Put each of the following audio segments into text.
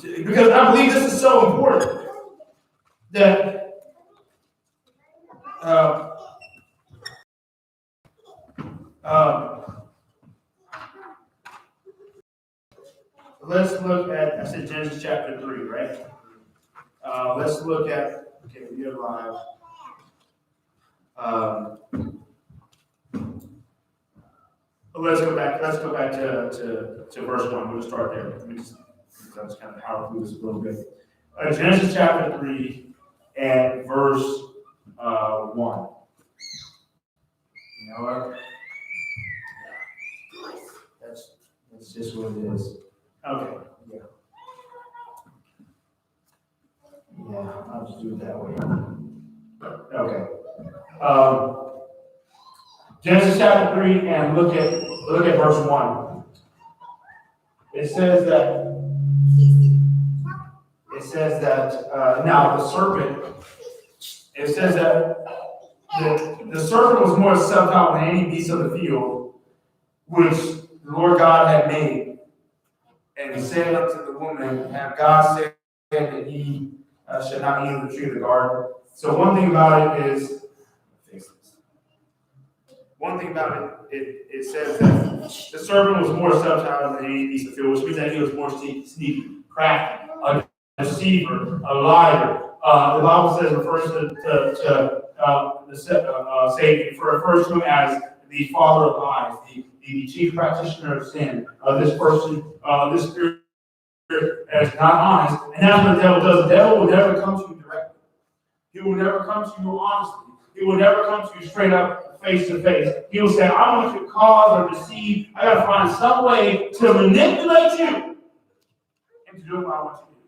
Because I believe this is so important that let's look at, I said Genesis chapter 3, right? Let's look at, okay, we're live. Let's go back to verse 1. We'll start there. That's kind of power through this a little bit. Genesis chapter 3 and verse 1. You know what? That's just what it is. Okay. Yeah. Yeah, I'll just do it that way. Okay. Genesis chapter 3 and look at verse 1. It says that now the serpent. It says that the serpent was more subtle than any beast of the field, which the Lord God had made. And he said unto the woman, "Have God said that ye should not eat of the tree of the garden?" So one thing about it is, it says that the serpent was more subtle than any beast of the field, which means that he was more sneaky, crafty, a deceiver, a liar. The Bible says refers refers to him as the father of lies, the chief practitioner of sin. This person, this spirit is not honest, and that's what the devil does. The devil will never come to you directly. He will never come to you honestly. He will never come to you straight up, face to face. He will say, "I want you to cause or deceive. I got to find some way to manipulate you into doing what I want you to do."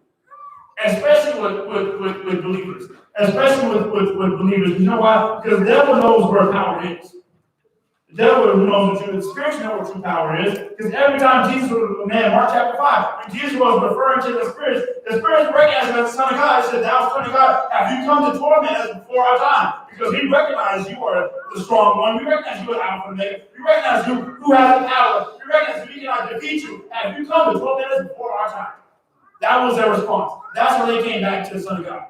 Especially with believers. Especially with believers. You know why? Because the devil knows where power is. The devil knows the truth. The spirits know what true power is. Because every time Jesus was, Mark chapter 5, when Jesus was referring to the spirits recognized him as the Son of God. He said, "Thou Son of God, have you come to torment us before our time?" Because we recognize you are the strong one. We recognize you are Alpha and Omega. We recognize who has the power. We recognize we cannot defeat you. Have you come to torment us before our time? That was their response. That's when they came back to the Son of God.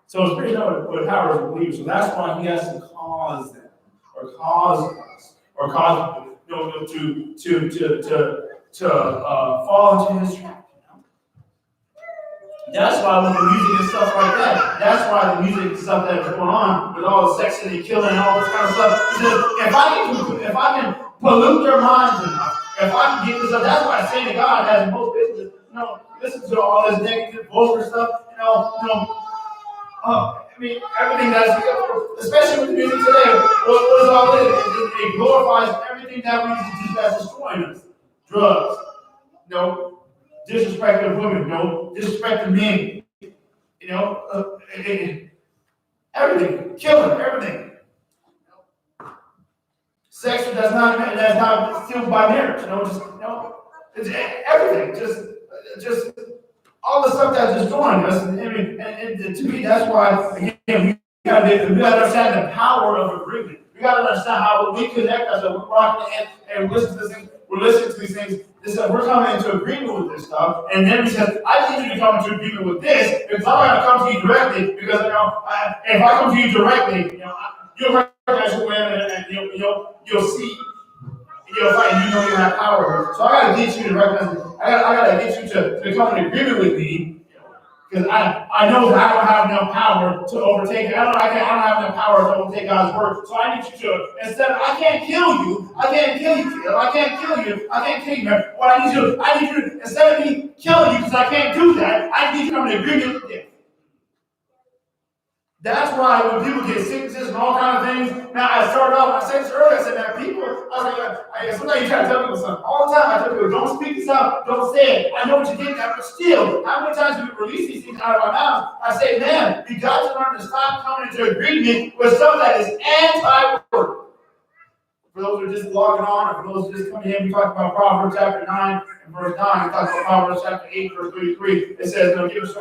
So spirits know what power is believers. So that's why he has to cause them, or cause us, or cause to fall into his trap. That's why when the music and stuff like that, that's why the music and stuff that is going on with all the sex and the killing and all this kind of stuff. He says, if I can pollute their minds enough, if I can get this up, that's why saying to God has most business. Listen to all this negative, vulgar stuff. I mean, everything that's, especially with the music today, what is all this? It glorifies everything that we that's destroying us. Drugs, disrespect of women, disrespect of men, everything, killing, everything. Sex that's not fueled by marriage, it's everything, just all the stuff that's destroying us. And to me, that's why again we got to understand the power of agreement. We got to understand how we connect as we're rocking and listen to this thing. We're listening to these things. We're coming into agreement with this stuff, and then we said, "I need you to come into agreement with this because I'm going to come to you directly. Because if I come to you directly, you'll recognize who I am, and you'll see, you'll find you have power. So I got to get you to recognize it. I got to get you to come in agreement with me." Because I know that I don't have enough power to overtake it. I don't have enough power to overtake God's word. So I need you to, instead of, I can't kill you. I can't kill you. What I need you to, instead of me killing you because I can't do that, I need you to come in agreement with it. That's why when people get sicknesses and all kinds of things, now I started off, I said this earlier, I said, man, people, sometimes you try to tell people something. All the time I tell people, don't speak this out, don't say it. I know what you're getting at, but still, how many times do we release these things out of our mouths? I say, man, we got to learn to stop coming into agreement with stuff that is anti-word. For those who are just logging on, or for those who are just coming in, we talked about Proverbs chapter 9 and verse 9. We talked about Proverbs chapter 8, verse 33. It says, give us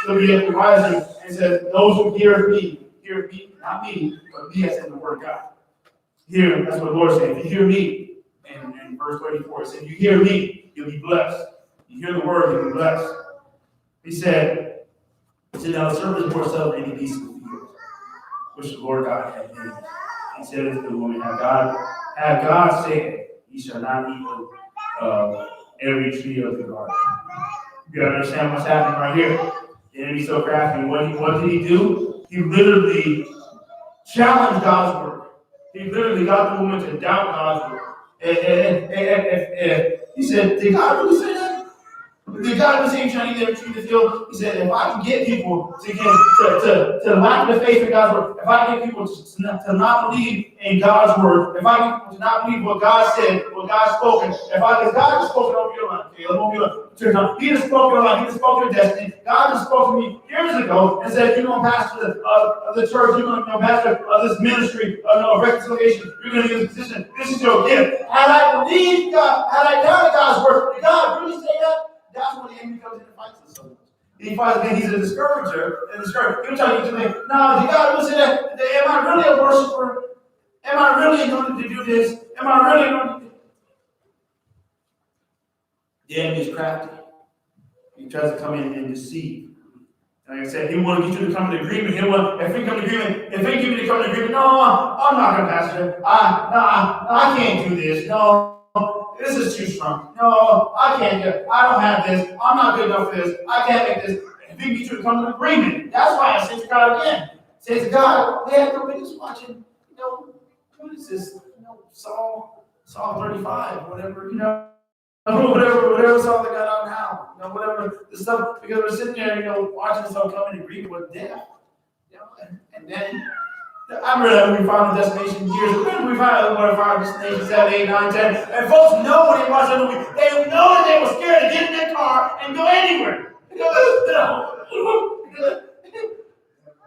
so be at the rising, and says, "Those who hear me, not me, but me as in the word of God." Here, that's what the Lord said. If you hear me, in verse 34. It said, you hear me, you'll be blessed. You hear the word, you'll be blessed. He said, now the servant is more settled than any beast of the field, which the Lord God had made. He said to the woman, have God said, ye shall not eat of every tree of the garden. You gotta understand what's happening right here. The enemy's so crafty. What did he do? He literally challenged God's word. He literally got the woman to doubt God's word. And he said, did God really say that? Did God really say you're trying to get every tree of the field? He said, if I can get people to lack the faith in God's word, if I can get people to not believe in God's word, if I can get people to not believe what God said, what God's spoken, because God has spoken over your life, He has spoken your life, He has spoken your destiny. God has spoken to me years ago and said, you're going to pastor the church, you're going to pastor this ministry of reconciliation, you're going to get this position, this is your gift. Had I believed God, had I doubted God's word, did God really say that? That's when the enemy comes in and fights us so much. He fights again, he's a discourager. He'll tell you to me, no, did God really say that? Am I really a worshiper? Am I really going to do this? Am I really going to do this? The enemy's crafty. He tries to come in and deceive. Like I said, he want to get you to come to agreement. If we come to agreement, if they give me to come to agreement, no, I'm not going to pastor. I can't do this. No. This is too strong. No, I can't do it. I don't have this. I'm not good enough for this. I can't make this. If we get you to come to agreement, that's why I say to God again. Say to God, we have no business watching, what is this? Psalm 35, whatever, whatever song they got out now. Whatever the stuff, because we're sitting there, watching this all come in agreement with death. And then I remember that we found the destination years ago. We found our destination 7, 8, 9, 10. And folks know when they watch that movie. They know that they were scared to get in their car and go anywhere.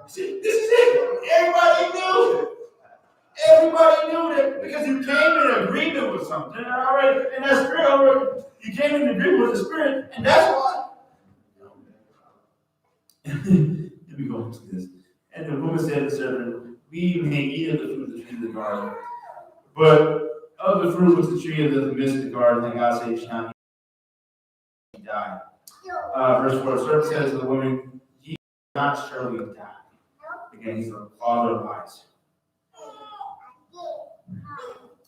See, this is it. Everybody knew that because you came in agreement with something. All right, and that spirit, you came in agreement with the spirit, and that's why. Let me go into this. And the woman said to the servant, we may eat of the fruit of the tree of the garden, but of the fruit of the tree of the midst of the garden, then God said, you shall not die. Verse 4, the servant says to the woman, ye shall not surely die. Again, he's the father of lies.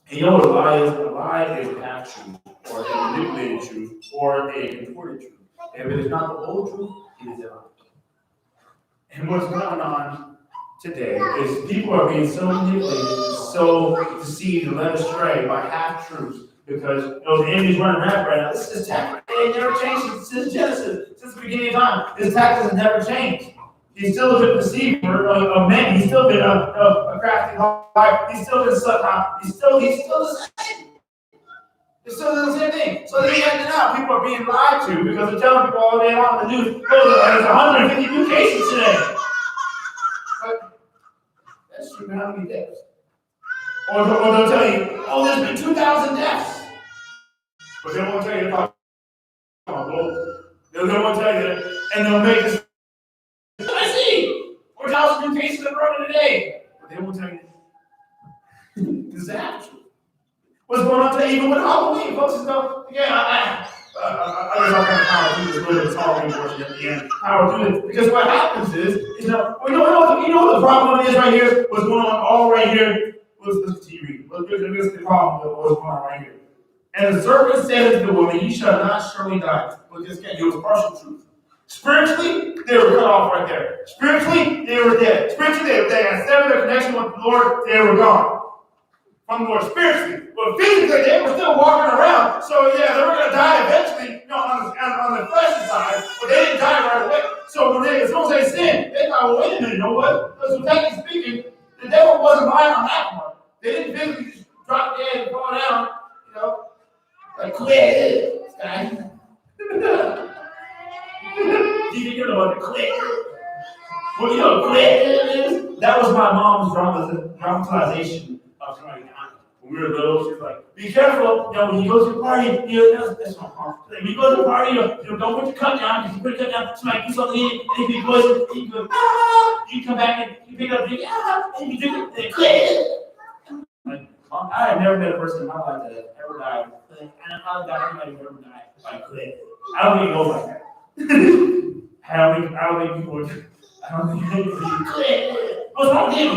And you know what a lie is? A lie is a half-truth, or a manipulated truth, or a contorted truth. If it is not the whole truth, it is a lie. And what's going on today is people are being so manipulated, so deceived and led astray by half-truths because the enemy's running around right now. This attack never changed since Genesis, since the beginning of time. This attack has never changed. He's still been a deceiver of men. He's still been a crafty liar. He's still been sucked out. He's still the same. It's still the same thing. So they acting out. People are being lied to because they're telling people all day long in the news, there's 150 new cases today. But that's true. How many deaths? Or they'll tell you, there's been 2,000 deaths. But they won't tell you about they won't tell you that. And they'll make this. I see 4,000 new cases of corona today. But they won't tell you this is actual. What's going on today, even with Halloween, folks? I don't know kind of power do this, a little bit talking portion at the end. Power do this. Because what happens is you know what the problem is right here? What's going on all right here? Let's continue reading. Let's the problem of what's going on right here. And the serpent said to the woman, ye shall not surely die. Look, this can't, it was partial truth. Spiritually, they were cut off right there. Spiritually, they were dead. Spiritually, they had severed their connection with the Lord, they were gone. From the Lord spiritually, but physically they were still walking around. So yeah, they were going to die eventually, on the flesh side, but they didn't die right away. So as soon as they sinned, they thought, well, wait a minute, you know what? Because technically speaking, the devil wasn't lying on that one. They didn't physically just drop dead and fall down, like quit, guy. You know what quit? Well, quit is? That was my mom's dramatization of somebody dying. When we were little, she was like, be careful, when you go to a party, that's not harm. When you go to a party, don't put your cup down, because you put your cup down, somebody do something in it, and if you poison, and you go, you come back and you pick up, and you drink it, and quit. I have never met a person in my life that has ever died. And I doubt anybody who ever died by cliff. I don't think it goes like that. I don't think people would. I don't think anybody would cliff. What's wrong with him?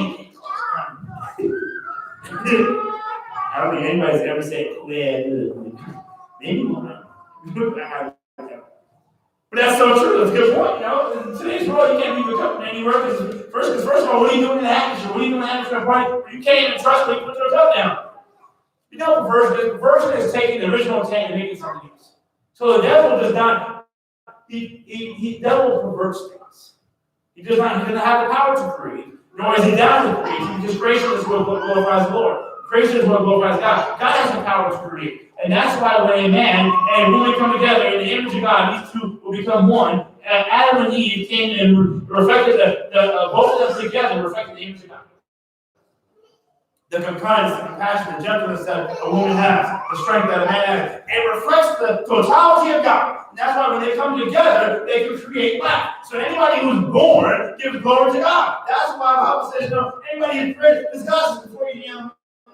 I don't think anybody's ever said cliff. Maybe one. But that's so true. That's a good point. You know, in today's world, you can't even come anywhere because first of all, what are you doing in the atmosphere? What are you doing in the atmosphere? You can't even trust when you put your toe down. You know, perversion is taking the original intent and making something else. So the devil does not. He devil perverts things. He doesn't have the power to create, nor is he down to create. Because creation is what glorifies the Lord. Creation is what glorifies God. God has the power to create. And that's why when a man and a woman come together in the image of God, these two will become one. Adam and Eve came and reflected both of them together reflected the image of God. The kindness, the compassion, the gentleness that a woman has, the strength that a man has. It reflects the totality of God. And that's why when they come together, they can create life. So anybody who's born gives glory to God. That's why the Bible says, anybody who's created, this God says before you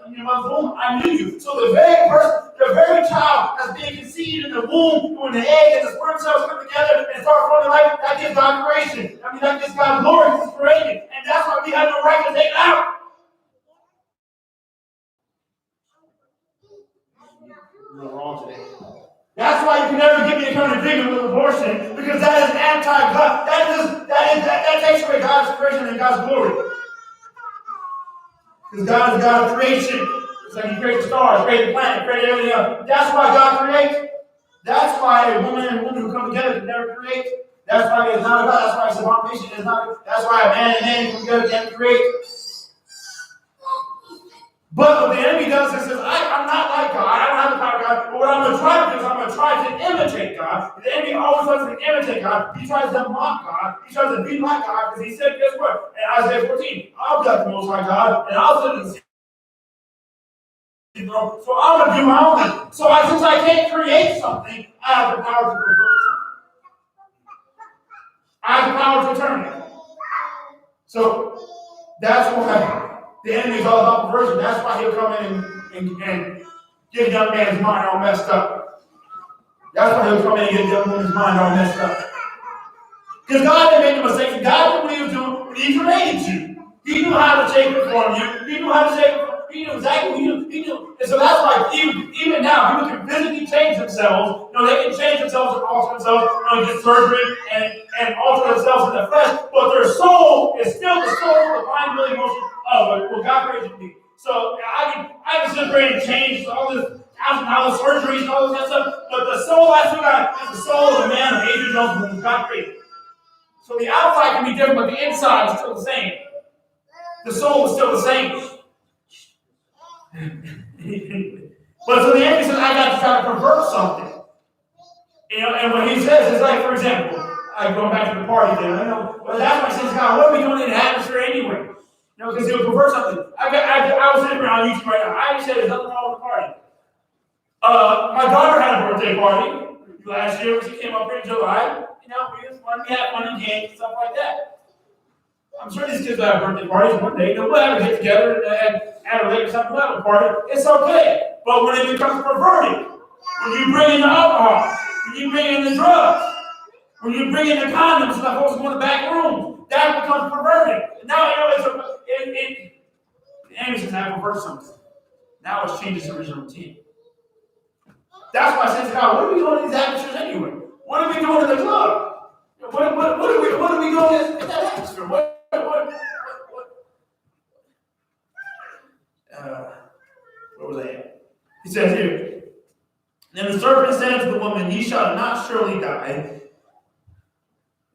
in your mother's womb, I knew you. So the very person, the very child that's being conceived in the womb, when the egg and the sperm cells come together and start forming life, that gives God creation. I mean, that gives God glory. He's created. And that's why we have no right to take it out. You're wrong today. That's why you can never give me a kind of agreement with abortion, because that is anti-God. That takes away God's creation and God's glory. Because God is God of creation. It's like He created the stars, created the planet, created everything else. That's why God creates. That's why a woman and a woman who come together can never create. That's why it's not a God. That's why it's an abomination. It's not. That's why a man and a man come together can't create. But what the enemy does is says, I'm not like God. I don't have the power of God. But what I'm going to try to do is I'm going to try to imitate God. The enemy always wants to imitate God. He tries to mock God. He tries to be like God because he said, guess what? In Isaiah 14, I'll be like the Most High God, and I'll sit in the throne. So I'm going to do my own thing. So since I can't create something, I have the power to pervert something. I have the power to turn it. So that's why the enemy is all about perversion. That's why he'll come in and get a young man's mind all messed up. That's why he'll come in and get a young woman's mind all messed up. Because God didn't make a mistake. God knew what He was doing when He created you. He knew how to shape it for you. He knew how to shape it. He knew exactly what He knew. And so that's why even now, people can physically change themselves. They can change themselves and alter themselves, get surgery and alter themselves in the flesh. But their soul is still the soul, the mind, will, emotion of what God created to be. So I can sit there and change all this, all the surgeries and all this stuff. But the soul I still got is the soul of a man of Adrian Jones who God created. So the outside can be different, but the inside is still the same. The soul is still the same. But so the enemy says, I got to try to pervert something. And what he says is like, for example, going back to the party there, well, that's why he says, God, what are we doing in the atmosphere anyway? Because he'll pervert something. I was sitting around YouTube right now. I just said there's nothing wrong with the party. My daughter had a birthday party last year when she came up here in July. We had fun and games and stuff like that. I'm sure these kids will have birthday parties one day. We'll have a get together and at a later time we'll have a party. It's okay. But when it becomes perverted, when you bring in the alcohol, when you bring in the drugs, when you bring in the condoms and the folks go in the back room, that becomes perverted. Now the enemy says, I pervert something. Now it's changed its original routine. That's why I said to God, what are we doing in these atmospheres anyway? What are we doing in the club? What are we doing in that atmosphere? What was that? He says here, then the serpent said to the woman, ye shall not surely die.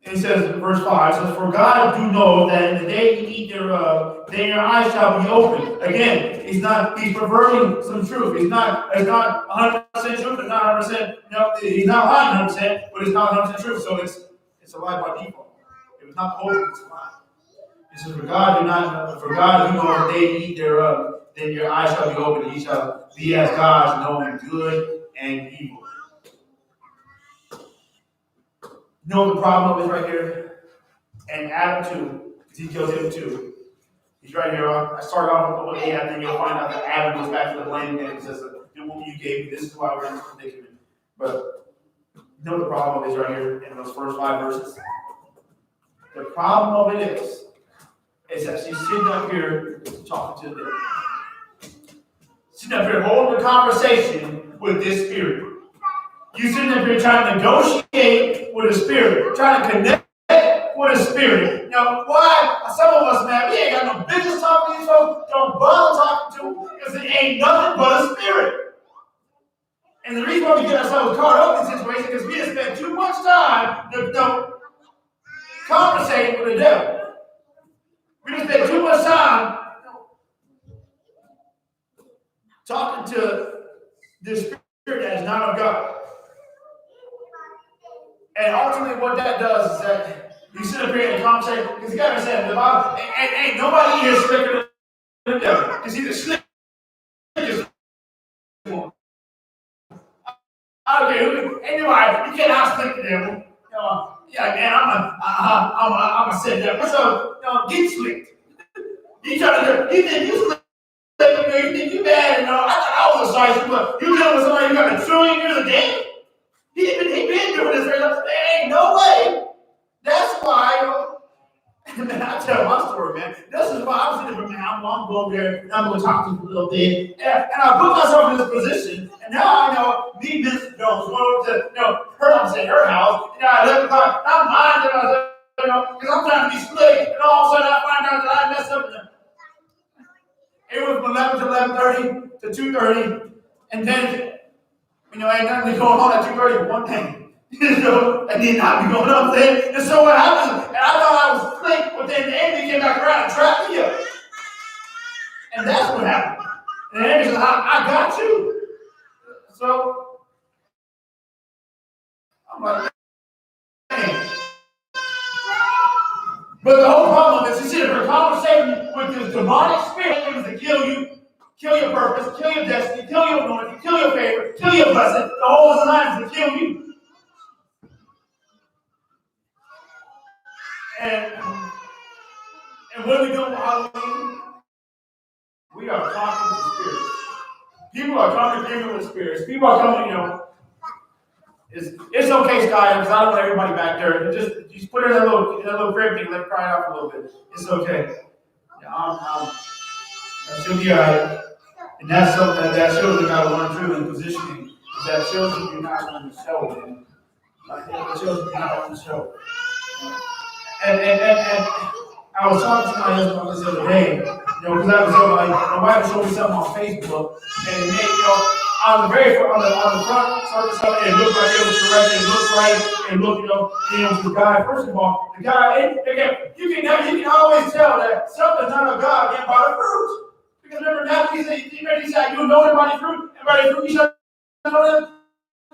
And he says in verse 5, says, for God do know that in the day you eat thereof, then your eyes shall be opened. Again, he's perverting some truth. It's not 100% truth, it's not 100%, he's not lying 100%, but it's not 100% truth, so it's a lie by default. It was not the whole truth, it's a lie. He says, for God do know the day you eat thereof, then your eyes shall be opened, and ye shall be as gods, knowing good and evil. You know what the problem is right here? And Adam 2, Ezekiel 2. He's right here. I started off with Ahab, then you'll find out that Adam goes back to the blame game and says, the woman you gave me, this is why we're in this predicament. But you know the problem is right here in those first 5 verses? The problem of it is that she's sitting up here talking to them. Sitting up here holding a conversation with this spirit. You sitting up here trying to negotiate with a spirit, trying to connect with a spirit. Now, why? Some of us, man, we ain't got no business talking to these folks, don't bother talking to them, because it ain't nothing but a spirit. And the reason why we get ourselves caught up in this situation is because we have spent too much time conversating with the devil. We have spent too much time talking to this spirit that is not of God. And ultimately what that does is that you sit up here in a conversation, because you gotta understand, the Bible, ain't nobody here slicker than the devil. Because he's a slick. I don't care. Anyway, you can't out-slick the devil. Yeah, man, I'm a set devil. So, get slicked. You think you slick, you think you bad, I thought I was a size, but you dealing with somebody who got a trillion years of game? He been doing this. There ain't no way. That's why, man, I tell my story, man. This is why I'm sitting here, man. I'm going to go over there and I'm going to talk to you for a little bit. And I put myself in this position, and now I know me, Mr. Jones, going to, her house, at 11 o'clock, I'm minding myself, because I'm trying to be slick, and all of a sudden I find out that I messed up. It was from 11 to 11:30 to 2:30, and then, ain't nothing going on at 2:30 one thing. And then I'd be going up there. And so what happened, and I thought I was slick, but then the enemy came back around and trapped me up. And that's what happened. And the enemy said, I got you. So I'm like, man. But the whole problem is, you see, her conversation with this demonic spirit was to kill you, kill your purpose, kill your destiny, kill your anointing, kill your favor, kill your blessing. The whole design is to kill you. And what are we doing with Halloween? We are talking to spirits. People are coming to with spirits. People are coming, it's okay, Sky, because I don't want everybody back there. Just put her in a little crib and let her cry out a little bit. It's okay. She'll be all right. And that's something that shows you got to learn through in positioning. That shows you you're not on the show, man. It shows you you're not on the show. And I was talking to my husband about this the other day, because I was my wife showed me something on Facebook, and it made, on the front surface of it looked like it was correct, it looked right, it looked, the guy. First of all, the guy, you can always tell that something's not of God again by the fruit. Because remember, Matthew said, you know them by the fruit, and by the fruit you shall know them.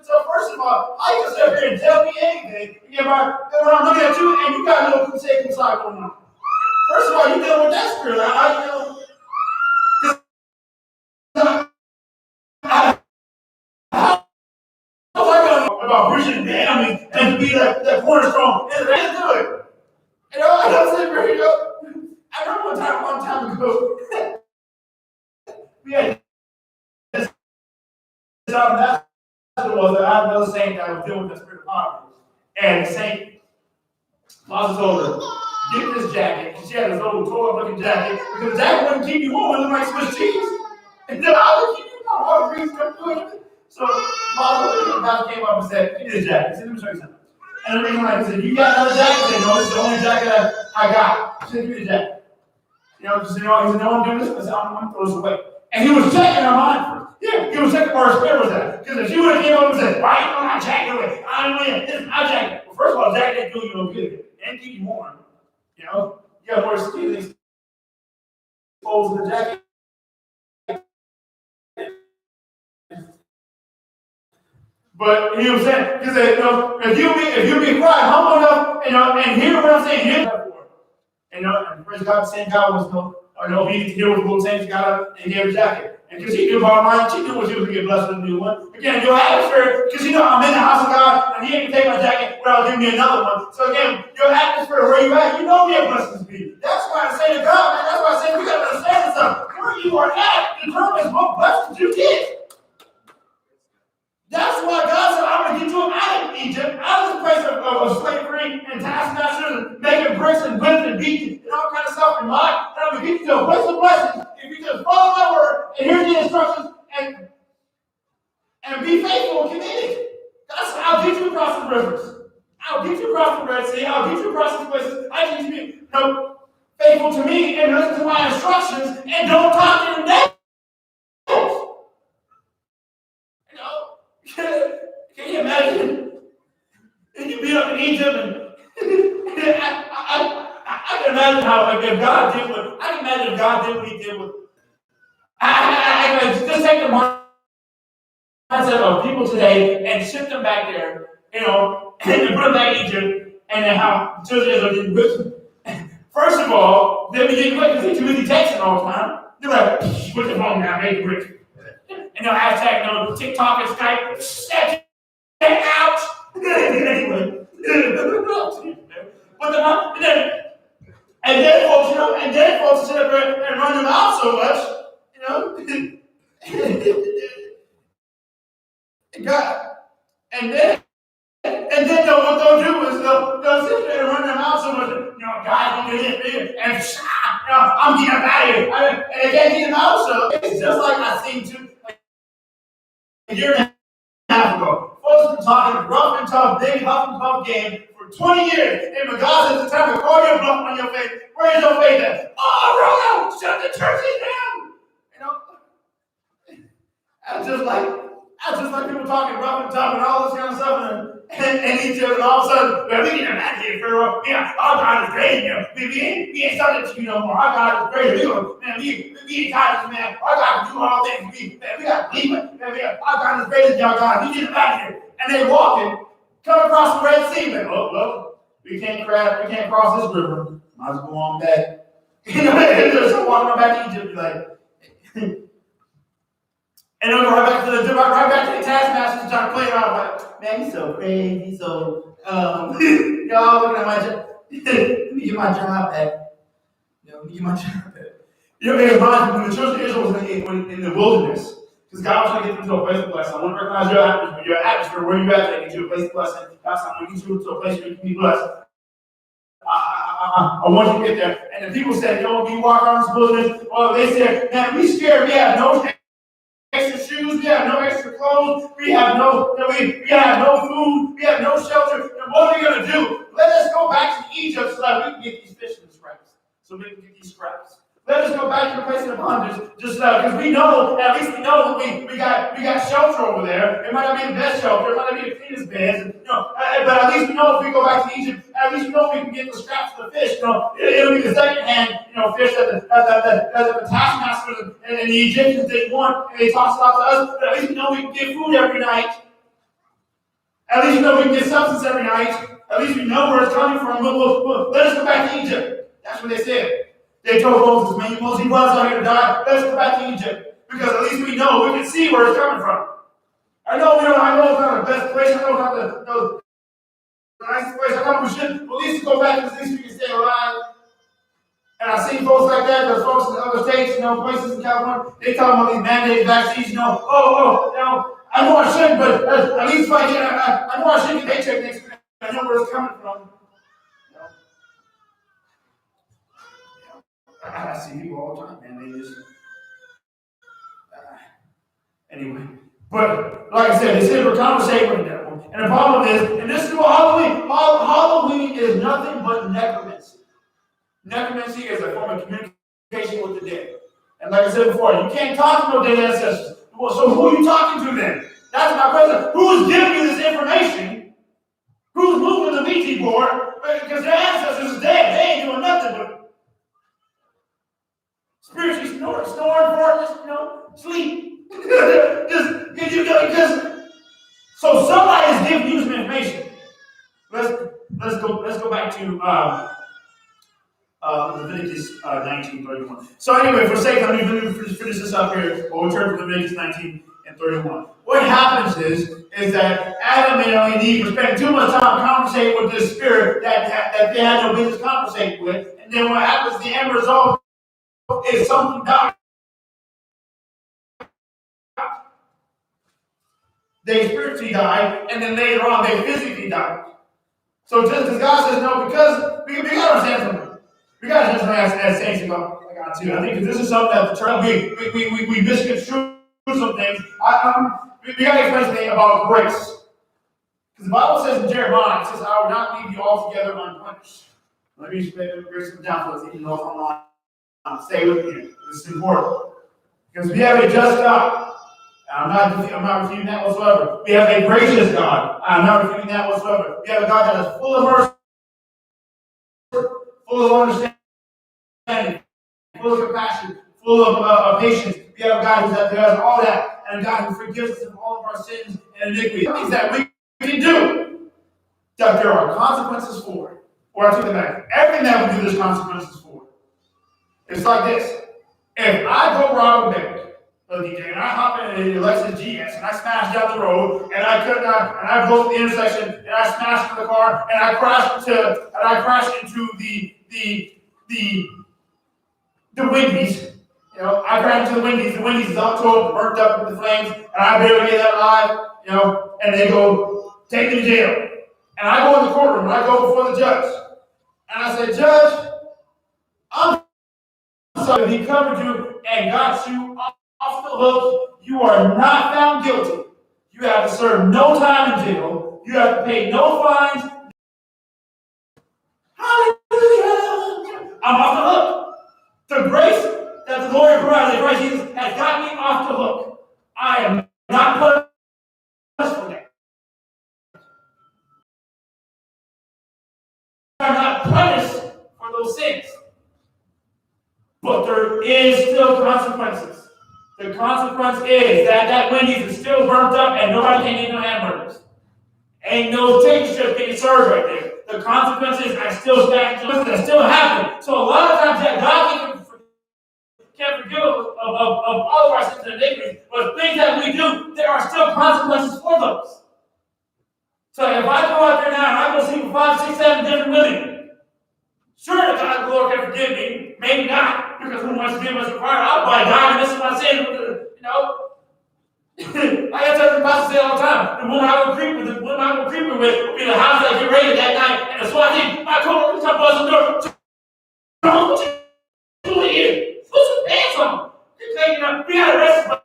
So first of all, how you can sit up here and tell me anything, when I'm looking at you and you got a little crusade inside going on. First of all, you dealing with that spirit. How was I going about preaching family and to be that cornerstone? And that's good. I don't sit here, I remember one time ago, we had this that was that I was saying that I was dealing with the spirit of poverty. And the saint Moses told her, get this jacket. And she had this little toy-looking jacket. Because the jacket wouldn't keep you warm. It looked like Swiss cheese. And then I would keep you warm. All the breeze come through it. So Moses came up and said, give me this jacket. He said, let me show you something. And the reason why he said, you got another jacket? He said, no, this is the only jacket I got. She said, give me the jacket. He said, no, I'm doing this. I said, I'm going to throw this away. And he was checking her mind first. Yeah, he was checking where her spirit was at. Because if she would have came up and said, why you throwing my jacket away? I'm in. This is my jacket. Well, first of all, jacket ain't doing you no good. And keep you warm. You got more skin exposed to the jacket. But he was saying, he said, if you be quiet, humble enough, and hear what I'm saying, hear that for. And praise God, saying God was obedient to hear what the book says, got up and gave a jacket. And because he knew about mine, she knew what she was going to get blessed with a new one. Again, your atmosphere, because I'm in the house of God, and he ain't going to take my jacket without giving me another one. So again, your atmosphere, where you at, where blessings be. That's why I say to God, man, that's why I say we got to understand this stuff. Where you are at determines what blessings you get. That's why God said, I'm going to get you out of Egypt, out of the place of slavery and taskmasters and making bricks and whips and beating and all kinds of stuff in mind. And I'm going to get you to a place of blessings if you just follow my word and hear the instructions and be faithful and committed. God said, I'll get you across the rivers. I'll get you across the Red Sea. I'll get you across these places. I need you to be faithful to me and listen to my instructions and don't talk to your neighbors. Can you imagine? And you be up in Egypt and I can imagine how if God did what I can imagine if God did what he did with I can just take the mindset of people today and ship them back there, and put them back in Egypt, and then how children are getting whipped. First of all, they'll be getting whipped because they're too busy texting all the time. They're like, put the phone down, make it rich. And they'll hashtag TikTok and Skype. Ouch! Anyway, and then folks sit up there and run them out so much, God, and then what they'll do is they'll sit there and run them out so much, God, don't get in, and I'm getting out of here, and they can't get them out. So it's just like I seen a year and a half ago. Folks have been talking rough and tough, big, huff and puff game for 20 years. And when God says it's time to call your bluff on your faith, where is your faith at? Oh, Royal, shut the churches down. I just like people talking rough and tough and all this kind of stuff. And Egypt, and all of a sudden, well, we get back here, Pharaoh. Yeah, our God is great. We ain't subject to you no more. Our God is great. We ain't tired of this, man. Our God can do all things. We got to believe it. Our God is greater than your God. We get back here. And they walking, come across the Red Sea. Like, well, we can't cross this river. Might as well go on back. They're just walking back to Egypt, like. And they'll go right back to the taskmasters trying to play it off. Like, man, he's so crazy. So, y'all looking at my job. Let me get my job back. Let me get my job back. It reminds me when the children of Israel was in the wilderness, because God was trying to get them to a place of blessing. I want to recognize your atmosphere, where you at, to get you a place of blessing. God's trying to get you to a place where you can be blessed. I want you to get there. And the people said, we walk around this wilderness. Well, they said, man, we scared. We have no extra shoes, we have no extra clothes, we have no food, we have no shelter. And what are we going to do? Let us go back to Egypt so that we can get these fish and scraps. So we can get these scraps. Let us go back to the place of bondage, just because we know, at least we know that we got shelter over there. It might not be the best shelter, it might not be the cleanest beds, but at least we know if we go back to Egypt, at least we know we can get the scraps of the fish. It'll be the second-hand, fish that the taskmasters and the Egyptians didn't want, and they tossed it out to us. But at least we know we can get food every night. At least we know we can get substance every night. At least we know where it's coming from. Let us go back to Egypt. That's what they said. They told Moses, man, Moses, he was out here to die. Let's go back to Egypt. Because at least we know, we can see where it's coming from. I know it's not the best place. I know it's not the nicest place. I know we should at least go back because at least we can stay alive. And I see folks like that, there's folks in other states, places in California, they talk about these mandated vaccines, I know I shouldn't, but at least if I know I shouldn't get paycheck next week. I know where it's coming from. I see people all the time, man. They just anyway. But like I said, they said we're conversating with the devil, and the problem is, and this is what Halloween. Halloween is nothing but necromancy. Necromancy is a form of communication with the dead. And like I said before, you can't talk to no dead ancestors. Well, so who are you talking to then? That's my question. Who's giving you this information? Who's moving the Ouija board? Because their ancestors are dead. They ain't doing nothing but spiritually snoring, farting, sleep. So somebody is giving you some information. Let's go back to Leviticus 19:31. So anyway, for sake, let me finish this up here. We'll return to Leviticus 19:31. What happens is that Adam and Eve were spending too much time conversating with this spirit that they had no business conversating with. And then what happens, the end result is something dies. They spiritually died, and then later on they physically died. So just as God says no, because we got to understand something. We got to understand as saints of God. I got to. I think this is something that the church we misconstrue some things. We got to explain something about grace. Because the Bible says in Jeremiah, it says, "I will not leave you altogether unpunished." Let me break some down for us, even though it's online. Stay with me. This is important. Because we have a just God. I'm not refuting that whatsoever. We have a gracious God. I'm not refuting that whatsoever. We have a God that is full of mercy, full of understanding, full of compassion, full of patience. We have a God who does all that, and a God who forgives us of all of our sins and iniquities. Things that we can do that there are consequences for. Or I take it back. Everything that we do, there's consequences for. It's like this. If I go rob a bank, and I hop in a Lexus GS and I smash down the road and I go to the intersection and I smash into the car and I crash into the Wendy's. You know, I crash into the Wendy's. The Wendy's is all towed, burnt up with the flames, and I barely get out alive. You know, and they go take me to jail. And I go in the courtroom and I go before the judge and I say, "Judge, I'm sorry he covered you and got you off the hook. You are not found guilty. You have to serve no time in jail. You have to pay no fines." Hallelujah! I'm off the hook. The grace that the Lord provided, the Christ Jesus, has got me off the hook. I am not punished for that. I'm not punished for those sins. But there is still consequences. The consequence is that Wendy's is still burnt up and nobody can eat no hamburgers. Ain't no chicken strip getting served right there. The consequence is I still stand to it, that still happen. So a lot of times that God can forgive of all of our sins and iniquities, but things that we do, there are still consequences for those. So if I go out there now and I go sleep with 5, 6, 7 different women, sure, God, the Lord can forgive me. Maybe not, because who wants to forgive us required? I'll buy God, and this is my sin. You know, I got to the pastor say all the time. The woman I would creep with, would be the house that get raided that night, and the SWAT team. I told her to buzz the door. What you doing here? Put some pants on. We got arrested.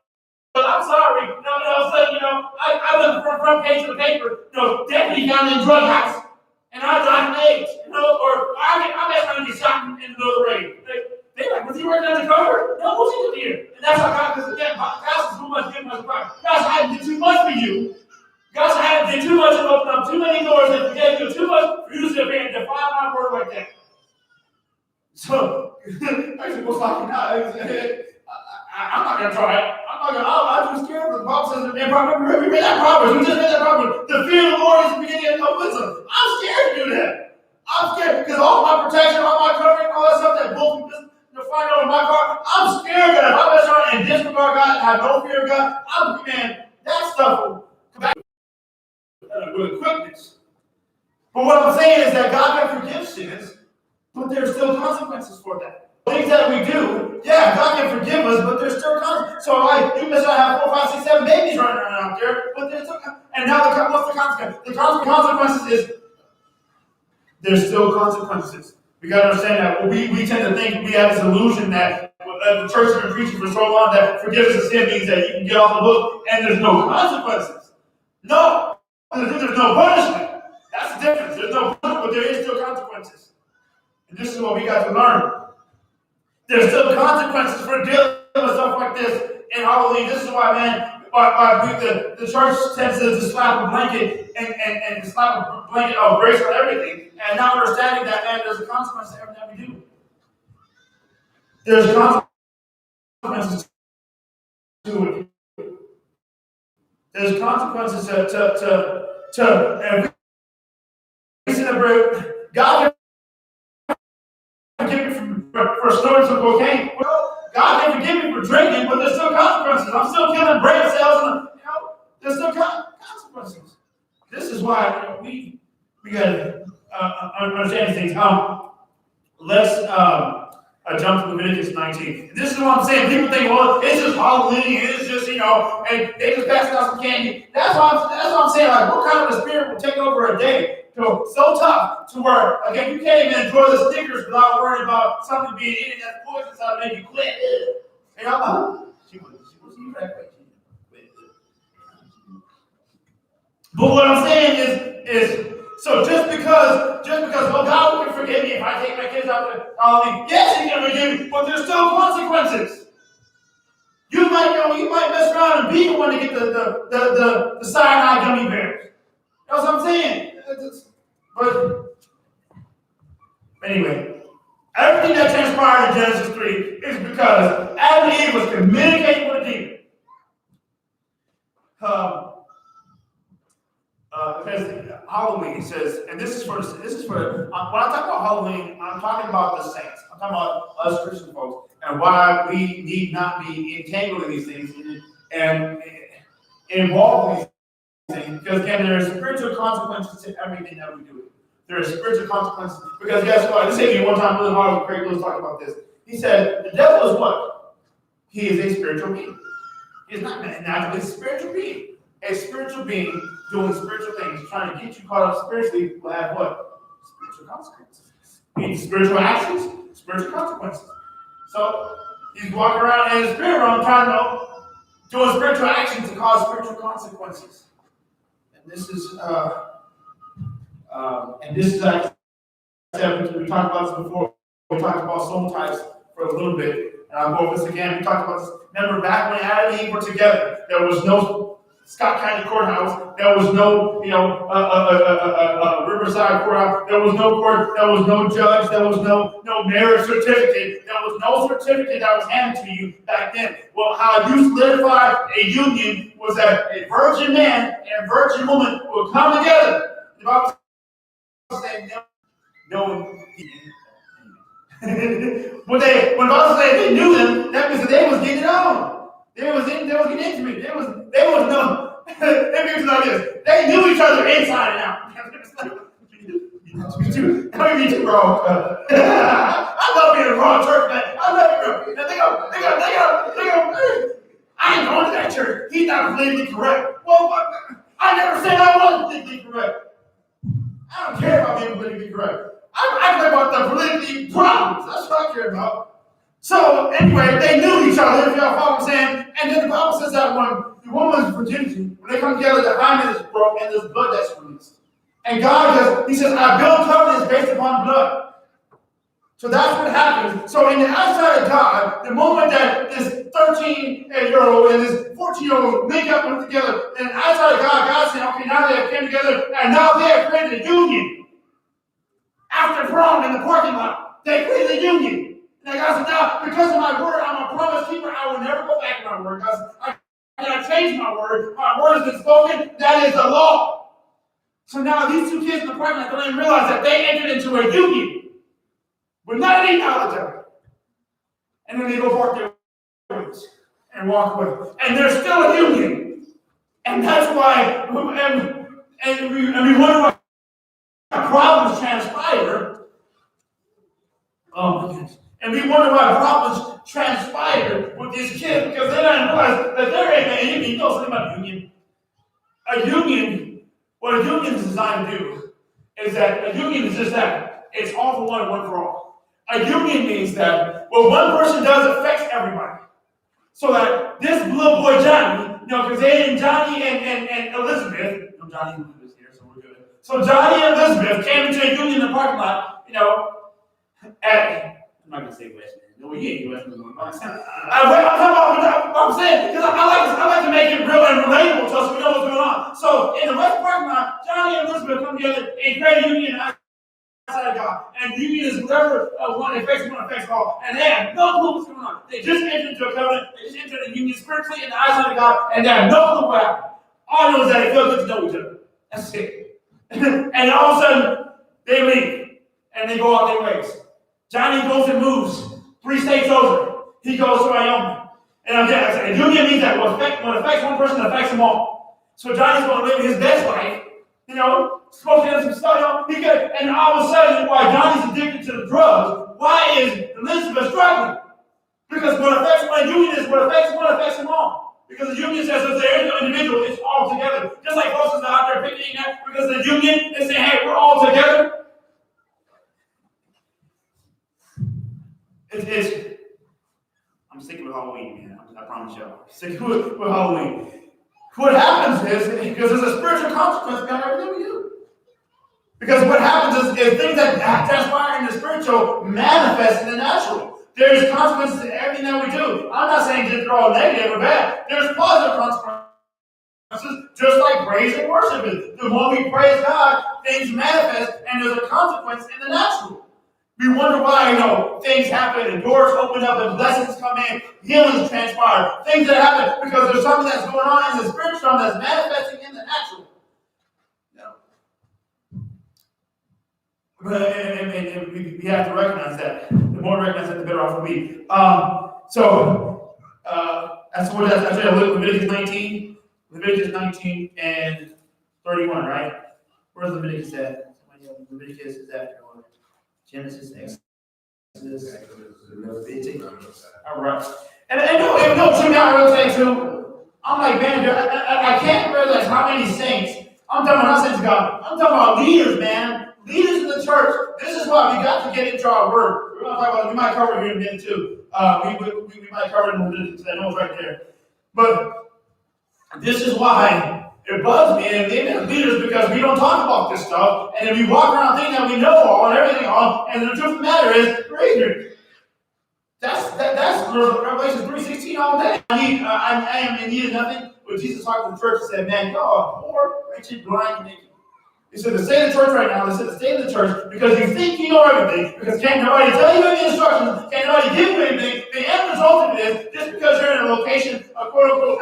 But I'm sorry. You know, all of a sudden, I looked for the front page of the paper. Deputy found in drug house. And I died in AIDS, or I'm going to get shot in the middle of the rain. They're like, was he working undercover? No, what's he doing here? And that's how God, because again, God is too much, giving us a problem. God, I did too much for you. God, I did too much and opened up too many doors and forgave you too much for you to define my word like that. So, I said, what's like, I'm not going to try it. I'm too scared. The Bible says, we made that promise. We just made that promise. The fear of the Lord is the beginning of wisdom. I'm scared to do that. I'm scared because all my protection, all my covering, all that stuff that both of us find out in my car, I'm scared that if I'm going to try and disregard God, have no fear of God, that stuff will come back with quickness. But what I'm saying is that God can forgive sins, but there's still consequences for that. Things that we do, yeah, God can forgive us, but there's still consequences. So you must not have 4, 5, 6, 7 babies running around out there, but there's still, and now what's the consequence? The consequences is there's still consequences. We got to understand that we tend to think we have this illusion that the church has been preaching for so long that forgiveness of sin means that you can get off the hook and there's no consequences. No, there's no punishment. That's the difference. There's no punishment, but there is still consequences. And this is what we got to learn. There's still consequences for dealing with stuff like this. And hallelujah, this is why, man, the church tends to slap a blanket and slap a blanket of grace on everything, and not understanding that, man, there's a consequence to everything we do. There's consequences to it. There's consequences to every sin of God can forgive you consequences. This is why we got to understand things. Let's jump to Leviticus 19. This is what I'm saying. People think, well, it's just Halloween, it's just, and they just passing out some candy. That's what I'm saying. Like, what kind of a spirit will take over a day so tough to where, again, you can't even enjoy the Snickers without worrying about something being in it that's poisonous out to make you quit. And I'm like, she was that way. But what I'm saying is so just because well, God will forgive me if I take my kids out to Halloween. Yes, He can forgive me, but there's still consequences. You might mess around and be the one to get the cyanide gummy bears. That's what I'm saying. But anyway, everything that transpired in Genesis 3 is because Adam and Eve was communicating with a demon. Because Halloween says, and this is for when I talk about Halloween, I'm talking about the saints. I'm talking about us Christian folks and why we need not be entangled in these things and involved in these things. Because again, there are spiritual consequences to everything that we do. There are spiritual consequences. Because guess what? This hit me one time really hard when Craig Lewis talked about this. He said, the devil is what? He is a spiritual being. He's not naturally a spiritual being. A spiritual being doing spiritual things, trying to get you caught up spiritually, will have what? Spiritual consequences. Means spiritual actions, spiritual consequences. So he's walking around in his spirit realm trying to doing spiritual actions to cause spiritual consequences. And this is like we talked about this before. We talked about soul types for a little bit. And I'll go over this again. We talked about this. Remember back when Adam and Eve were together, there was no Scott County Courthouse. There was no, Riverside Courthouse. There was no court. There was no judge. There was no marriage certificate. There was no certificate that was handed to you back then. Well, how you solidified a union was that a virgin man and a virgin woman would come together. The Bible says when the Bible said they knew them, that means that they was getting it on. They was getting intimate. They was known. It means like this. They knew each other inside and out. Don't be too wrong. I love being in the wrong church, man. I love it, bro. They go. I ain't going to that church. He's not politically correct. Well, I never said I was politically correct. I don't care about being politically correct. I care about the politically problems. That's what I care about. So, anyway, they knew each other, if y'all follow what I'm saying. And then the Bible says that when the woman's virginity, when they come together, the hymen is broke and there's blood that's released. And God he says, I build covenants based upon blood. So that's what happens. So in the eyesight of God, the moment that this 13-year-old and this 14-year-old make up and together, in the eyesight of God, God said, okay, now they have come together, and now they have created a union. After prom in the parking lot, they created a union. And God said, now, because of my word, I'm a promise keeper. I will never go back on my word. God said, I cannot change my word. My word has been spoken. That is the law. So now these two kids in the parking lot don't even realize that they entered into a union with not any knowledge of it. And then they go park their ways and walk away. And there's still a union. And that's why, and we wonder why problems transpire. Oh my goodness. And we wonder why problems transpire with these kids because they don't realize that there ain't a union. You know something about a union? What a union is designed to do is that a union is just that. It's all for one and one for all. A union means that what one person does affects everybody. So that this little boy Johnny, because they and Johnny and Elizabeth, Johnny and Elizabeth here, so we're good. So Johnny and Elizabeth came into a union in the parking lot, I'm not going to say West End. No, you ain't West End. I'm talking about what I'm saying, because I like to make it real and relatable to us so we know what's going on. So, in the West parking lot, Johnny and Elizabeth come together and create a union outside of God. And the union is whatever one affects all. And they have no clue what's going on. They just entered into a covenant. They just entered a union spiritually in the eyes of God, and they have no clue what happened. All I know is that they feel good to know each other. That's it. And all of a sudden, they leave. And they go out their ways. Johnny goes and moves 3 states over. He goes to Wyoming. And again, I say, union means that what affects one person affects them all. So Johnny's going to live his best life, smoking some stuff, and all of a sudden, while Johnny's addicted to the drugs, why is Elizabeth struggling? Because what affects my union is what affects them all. Because the union says if there is no individual, it's all together. Just like folks are out there picketing that because the union is saying, hey, we're all together. I'm sticking with Halloween, man. I promise y'all. Sticking with Halloween. What happens is, because there's a spiritual consequence behind everything we do. Because what happens is things that transpire in the spiritual manifest in the natural. There's consequences to everything that we do. I'm not saying that they're all negative or bad. There's positive consequences, just like praise and worship is. The more we praise God, things manifest, and there's a consequence in the natural. We wonder why, things happen and doors open up and blessings come in, healings transpire, things that happen because there's something that's going on in the spiritual that's manifesting in the natural. And we have to recognize that. The more we recognize that, the better off we'll be. That's what that's Leviticus 19. Leviticus 19 and 31, right? Where's Leviticus at? Leviticus is after one. Genesis, Exodus, Leviticus. All right. And shoot out real quick too. I'm like, man, I can't realize how many saints. I'm talking about not saints of God. I'm talking about leaders, man. Leaders in the church. This is why we got to get into our word. We're going to talk about it. We might cover it here in a minute too. We might cover it in Leviticus. I know it's right there. But this is why it bugs me and as leaders because we don't talk about this stuff, and then we walk around thinking that we know all and everything all, and the truth of the matter is we're ignorant. That's Revelation 3:16 all day. I am in need of nothing. When Jesus talked to the church, he said, "Man, y'all are poor, wretched, blind, and naked." He said, "The state of the church right now." They said, "The state of the church because you think you know everything, because can't nobody tell you any instructions, can't nobody give you anything. The end result of it is just because you're in a location, a quote unquote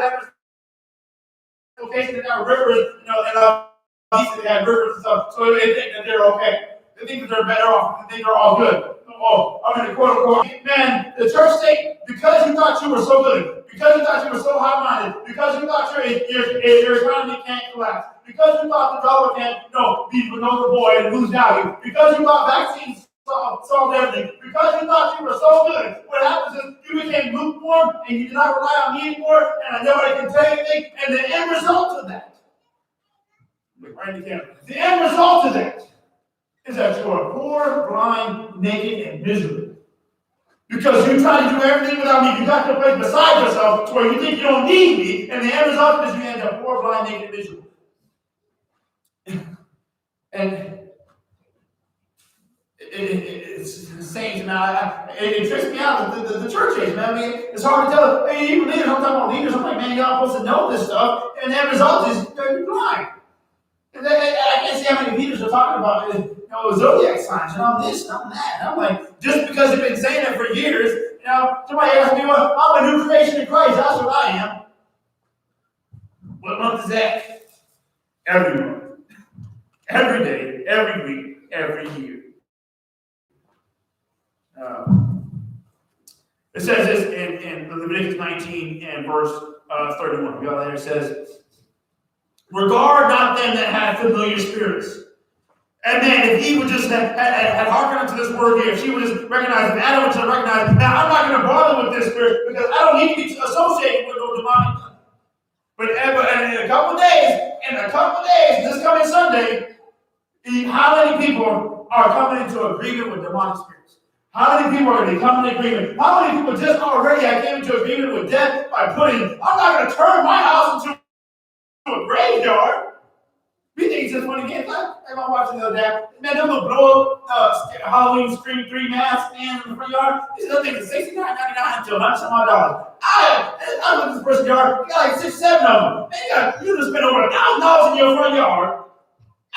location that have rivers, and they have rivers and stuff, so they think that they're okay. They think that they're better off. They think they're all good. Oh, I'm in a quote unquote. Man, the church state, because you thought you were so good, because you thought you were so high-minded, because you thought your economy can't collapse, because you thought the dollar can't be another boy and lose value, because you thought vaccines solved everything, because you thought you were so good, what happens is you became lukewarm and you did not rely on me anymore, and nobody can tell you anything, and the end result of that, right again, the end result of that is that you are poor, blind, naked, and miserable. Because you try to do everything without me. You got to a place beside yourself where you think you don't need me, and the end result is you end up poor, blind, naked, and miserable. And it's insane. Now, it trips me out, the church age, man. I mean, it's hard to tell. Hey, even leaders, I'm talking about leaders, I'm like, man, y'all supposed to know this stuff, and the end result is you're blind. And I can't see how many leaders are talking about zodiac signs and all this and all that. And I'm like, just because they've been saying it for years, somebody asked me, well, I'm a new creation in Christ. That's what I am. What month is that? Every month. Every day, every week, every year. It says this in Leviticus 19 and verse 31. You all there, it says, regard not them that have familiar spirits. And then if he would just have hearkened unto this word here, if she would just recognize, if Adam would just recognize, now I'm not going to bother with this spirit because I don't need to be associated with no demonic. But in a couple of days, this coming Sunday, how many people are coming into agreement with demonic spirits? How many people are going to be coming into agreement? How many people just already I came into agreement with death by putting, I'm not going to turn my house into a graveyard. We think it's just funny games. I'm watching the other day. Man, them little blow up Halloween Scream 3 masks in the front yard. These other things are $69.99 until $100. I look at this person's yard. You got like 6, 7 of them. Man, you just spent over $1,000 in your front yard.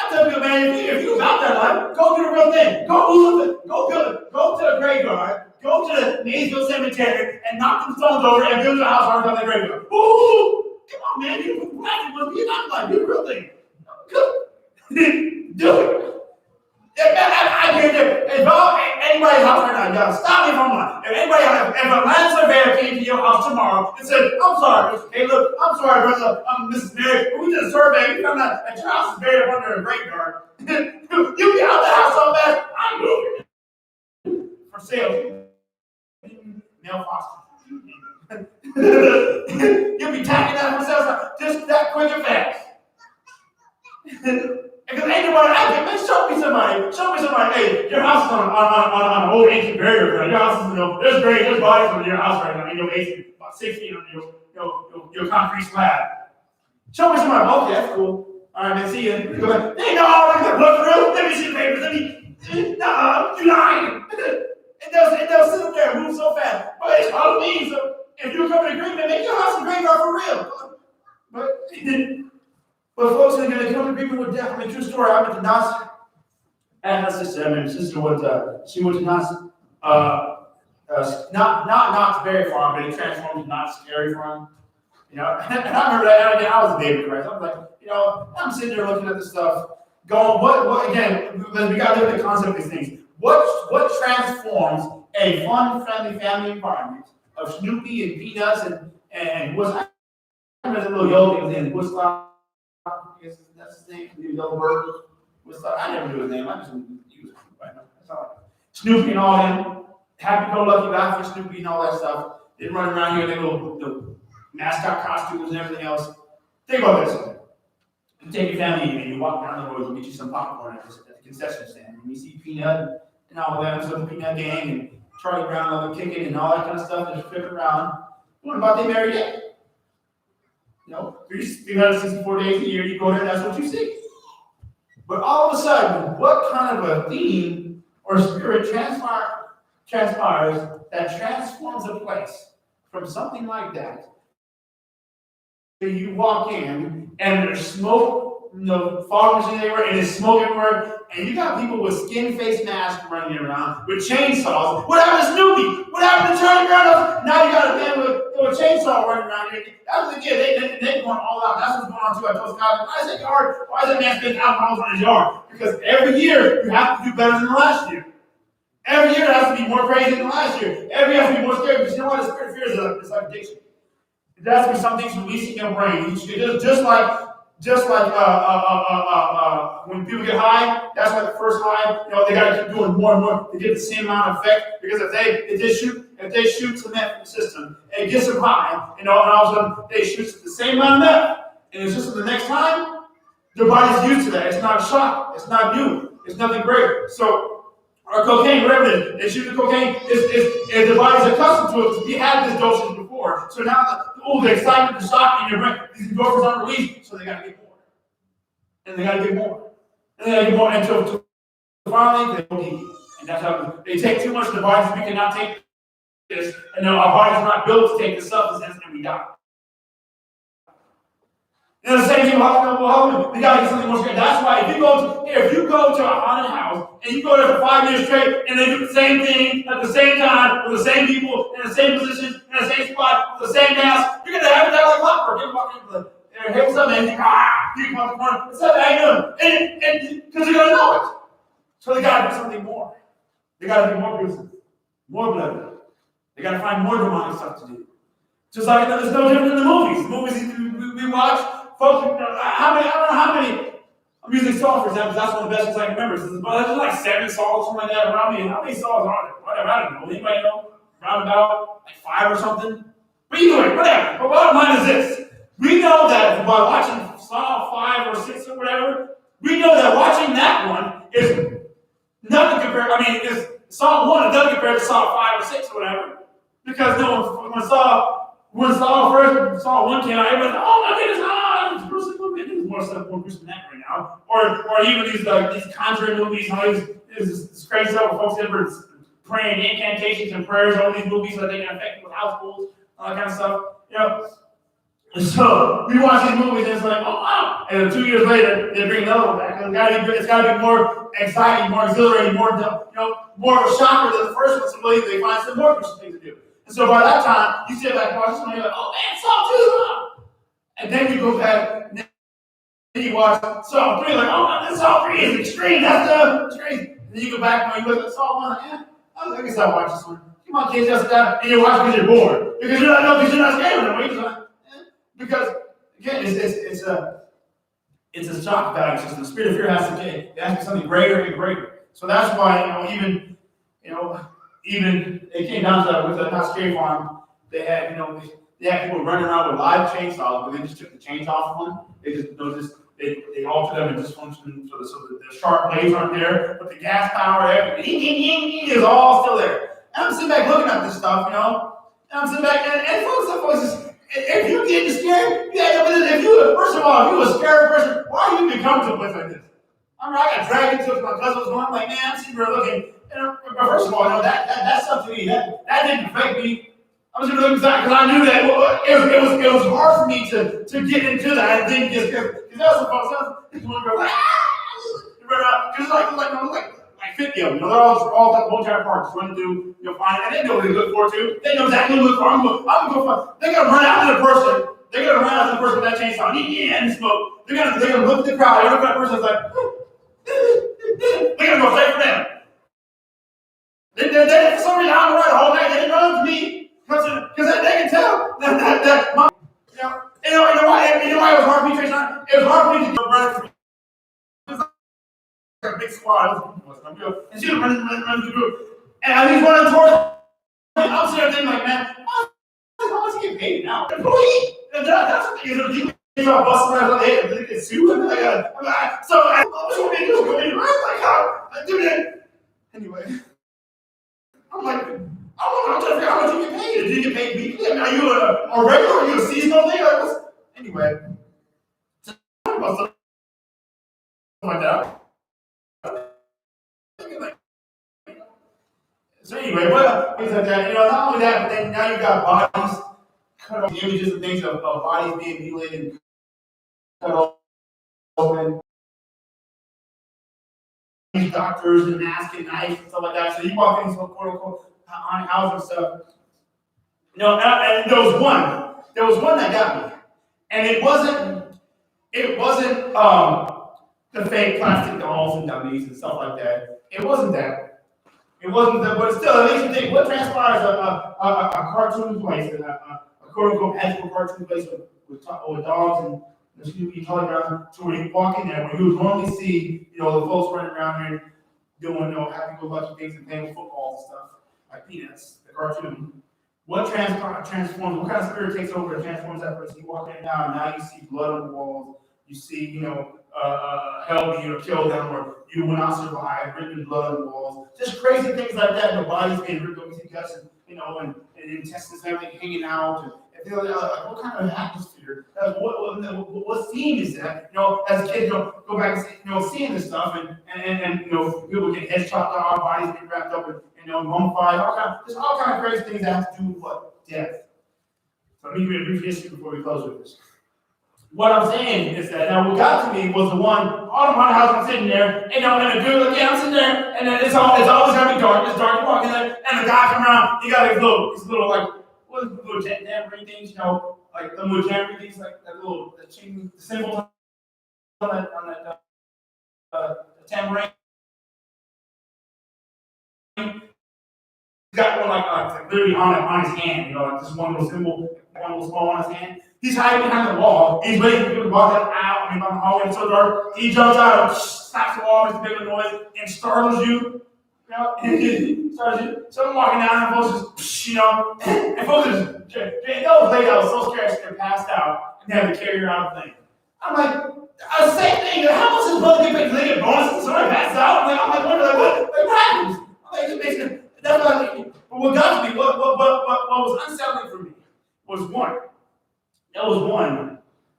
I tell people, man, if you about that life, go do the real thing. Go move it. Go build it. Go to the graveyard. Go to the Maysville Cemetery and knock them stones over and build a house right on the graveyard. Ooh! Come on, man. You must be not like do the real thing. Good. Do it. I guarantee anybody's house right now, y'all stop me if I'm lying. If anybody, if a land surveyor came to your house tomorrow and said, I'm sorry, hey, look, I'm sorry, brother, Mrs. Mary, but we did a survey, we found out that your house is buried up under a graveyard. You get out the house so fast, I'm moving. For sale. Male foster. You'll be tacking out for sale just that quick and fast. Because ain't nobody out there, man, show me somebody, hey, your house is on an old ancient burial ground. Your house is, there's graves, there's bodies on your house right now in your basement, about 6 feet on your concrete slab. Show me somebody, okay, that's cool. All right, man, see you. You go back, hey, no, look at that blood for real. Let me see the papers, no, you're lying. It does sit up there and move so fast. But it's Halloween, so if you come to agreement, make your house a graveyard for real. But folks are going to come to agreement with death. I mean, true story. I went to Nas. And my sister went. She went to Nas. Not Knott's Berry Farm, but it transformed to Knott's Scary Farm. And I remember that. And again, I was a baby Christ. I was like, I'm sitting there looking at this stuff, going, what again? We got to look at the concept of these things. What transforms a fun, friendly family environment of Snoopy and Peanuts and what's I remember the little yellow thing was in Woodstock. I guess that's his name. The yellow bird. Woodstock. I never knew his name. I just used it. That's all. Snoopy and all them. Happy-go-lucky guy for Snoopy and all that stuff. They run around here in their little mascot costumes and everything else. Think about this. You take your family and you walk down the road and get you some popcorn at the concession stand. And you see Peanut and all that, so the Peanut Gang and Charlie Brown, all the kicking and all that kind of stuff, and just flipping around. What about they married yet? 364 days a year, you go there, that's what you see. But all of a sudden, what kind of a theme or spirit transpires that transforms a place from something like that? You walk in, and there's smoke, fog machine everywhere, and there's smoke everywhere, and you got people with skin face masks running around with chainsaws. What happened to Snoopy? What happened to Charlie Brown? Now you got a man with a chainsaw running around here. That was the kid. They going all out. That's what's going on too. I told Scott, why is that man spending alcohol on his yard? Because every year you have to do better than the last year. Every year it has to be more crazy than the last year. Every year has to be more scary. Because you know what? The spirit of fear is like addiction. It has to be something releasing your brain. Just like when people get high, that's like the first high. They got to keep doing more and more to get the same amount of effect. Because if they shoot some meth in the system and it gets them high, and all of a sudden they shoot the same amount of meth, and it's just the next time, their body's used to that. It's not a shock. It's not new. It's nothing great. So. Or cocaine, whatever it is. They shoot the cocaine, the body's accustomed to it. We had this dosage before. So now the excitement, the shock in your brain, these endorphins aren't released, so they gotta get more. And they gotta get more. And they gotta get more until finally they go deep. And that's how they take too much of the bodies, we cannot take this, and now our bodies are not built to take the substance, and we die. And the same thing, we gotta get something more scary. That's why if you go to a haunted house and you go there for 5 years straight and they do the same thing at the same time with the same people in the same positions in the same spot with the same mask, you're gonna have it like clockwork. You're walking into the hey, what's up, man? You come out the corner, what's up, how you doing? And because they're gonna know it. So they gotta do something more. They gotta be more gruesome, more bloody. They gotta find more demonic stuff to do. Just like there's no different in the movies. The movies we watch. Folks, I don't know how many. I'm using Saw, for example, that's one of the best ones I can remember. There's like 7 Saws, something like that around me. How many Saws are there? Whatever, I don't know. Anybody know? Around about like 5 or something? But either way, whatever. But bottom line is this. We know that by watching Saw 5 or 6 or whatever, we know that watching that one is nothing compared, is Saw 1 is nothing compared to Saw 5 or 6 or whatever. Because when Saw 1 came out, everybody was, oh my goodness, it's gruesome movie. There's more stuff more gruesome than that right now. Or even these Conjuring movies, how this crazy stuff where folks ever praying incantations and prayers, all these movies so that they can affect with households, all that kind of stuff. And so we watch these movies and it's like, oh wow. And then 2 years later, they bring another one back. And it's gotta be more exciting, more exhilarating, more of a shocker than the first one. So they find some more gruesome things to do. And so by that time, you sit back and watch this one, and you're like, oh man, Saw 2, and then you go back, and then you watch Saw 3, like, oh man, Saw 3 is extreme, that's crazy. And then you go back and you look at Saw 1, like, I guess I'll watch this one. Come on, kids, just down, and you watch because you're bored. Because you're not, no, because you're not scared of them. Because, again, it's a shock value system. The spirit of fear has to get, it has to be something greater and greater. So that's why, even it came down to that with the Not Scary Farm, they had, they had people running around with live chainsaws, but they just took the chains off of them. They just, they altered them and dysfunction so the sharp blades aren't there, but the gas power, everything is all still there. And I'm sitting back looking at this stuff, and I'm sitting back, and folks, if you get scared, first of all, if you a scared person, why do you even come to a place like this? I got dragged into it, my cousin was going, I'm like, man, I'm sitting here looking, but first of all, that's up to me, that didn't affect me. I was looking because I knew that it was hard for me to get into that. I didn't just because there was some folks that go like 50 of them. They're all that whole entire park just running through, fine, and they know what they look for too. They know exactly what they look for. I'm gonna go find. They're gonna run after the person. They're gonna run after the person with that chainsaw. And smoke. They're gonna look at the crowd. They're looking at that person like, they're gonna go straight for them. They for some reason I'm right all night. They didn't run up to me. Because they can tell that my, you know why it was hard for me to trace on? It was hard for me to run from a big squad. And she was running through the group. And I was running towards me. I'm sitting there thinking, like, man, how much you get paid now? That's what they do. You know, busting around on the head, they get sued. So I was going to do I do that. Anyway, I'm like, I'm trying to figure out how much you get paid. Did you get paid weekly? I mean, are you a regular? Are you a seasonal thing? Anyway, so something like that. So anyway, things like that. Not only that, but then now you got bodies cut off, images and things of bodies being mutilated and cut open. Doctors and masks and knives and stuff like that. So you walk into a quote unquote on house and stuff. And there was one that got me, and it wasn't the fake plastic dolls and dummies and stuff like that. It wasn't that. But still, it makes you think. What transpires a cartoon place, a quote unquote magical cartoon place with dogs and you talking about to where you walk in there, where you would normally see, the folks running around here doing, happy-go-lucky things and playing football and stuff, like Peanuts, the cartoon. What transforms, what kind of spirit takes over and transforms that person? You walk in now, and now you see blood on the walls, you see, hell being killed them, or you will not survive, written blood on the walls, just crazy things like that, and the bodies being ripped open, guts, and intestines and everything hanging out, and what kind of atmosphere? What scene is that? As kids, go back and seeing this stuff, and people get heads chopped off, bodies get wrapped up, and mummified, all kind of crazy things that have to do with what? Death. So let me give you a brief history before we close with this. What I'm saying is that now what got to me was the one on my house. I'm sitting there, and a girl, I'm sitting there, and then it's always gonna be dark. It's dark. You walk in there, and the guy come around. He got these little like. What is the little tambourine things, like the little tambourine things, like that little the symbol on that tambourine. He's got one like literally on his hand, like just one little symbol, one little small on his hand. He's hiding behind the wall. He's waiting for people to walk out. On the hallway, it's so dark. He jumps out and slaps the wall, makes a big noise, and startles you. So I'm walking down, and folks just, and folks just, those ladies, I was so scared they're passed out, and they had to carry her out of the thing. I'm like, same thing. How much is supposed to get they get bonuses? Somebody passed out. I'm like, what happens? I'm like, it makes it. That's what I think. But what got to me, what was unsettling for me was one. There was one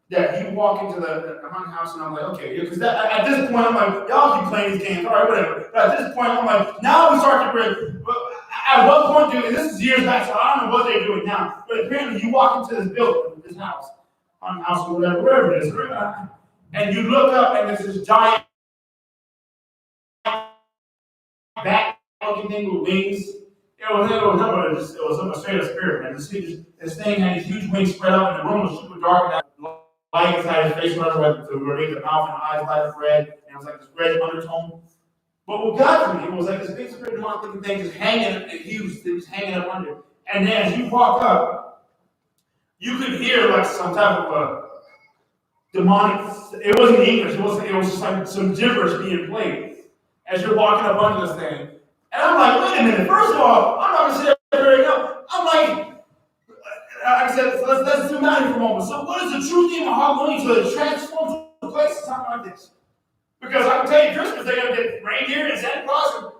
that he walked into the haunted house, and I'm like, okay, because at this point, I'm like, y'all keep playing these games, all right, whatever. But at this point, I'm like, now we start to bring, at what point, and this is years back, so I don't know what they're doing now, but apparently you walk into this building, this house, haunted house or whatever, wherever it is, and you look up, and there's this giant bat-looking thing with wings. It was a straight up spirit, man. This thing had these huge wings spread out, and the room was super dark, and that light had his face running where the mouth and the eyes light up red, and it was like this red undertone. But what got to me was like this big spirit demonic looking thing just hanging, huge, it was hanging up under. And then as you walk up, you could hear like some type of a demonic, it wasn't English, it was just like some gibberish being played as you're walking up under this thing. And I'm like, wait a minute, first of all, I'm not going to sit there very now. I'm like I said, let's zoom out here for a moment. So what is the true theme of Halloween? So it transforms the place to something like this. Because I can tell you Christmas, they're going to get reindeer and Santa Claus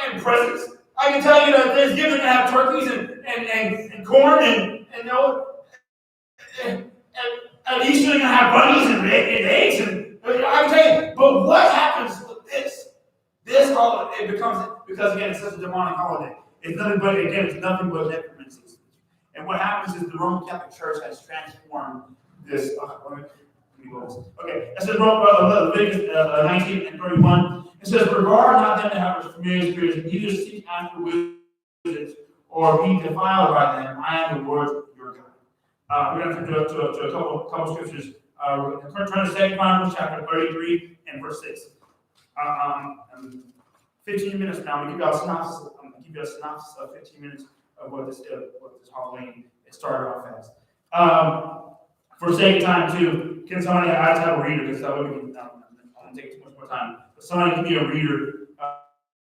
and presents. I can tell you that Thanksgiving going to have turkeys and corn and Easter they're going to have bunnies and eggs. And I can tell you, but what happens with this? This holiday, it becomes, because again, it's such a demonic holiday. It's nothing but, again, it's nothing but necromancy. And what happens is the Roman Catholic Church has transformed this. Okay, that says Leviticus 19 and 31. It says, regard not them that have familiar spirits, neither seek after wizards, or be defiled by them. I am the Lord your God. We're going to turn to a couple scriptures. We're going to turn to 2 Chronicles chapter 33 and verse 6. 15 minutes now. I'm going to give you a synopsis of 15 minutes of what this Halloween, it started off as. For sake of time, too, can somebody, I have to have a reader because that way we can, I don't take too much more time. But somebody can be a reader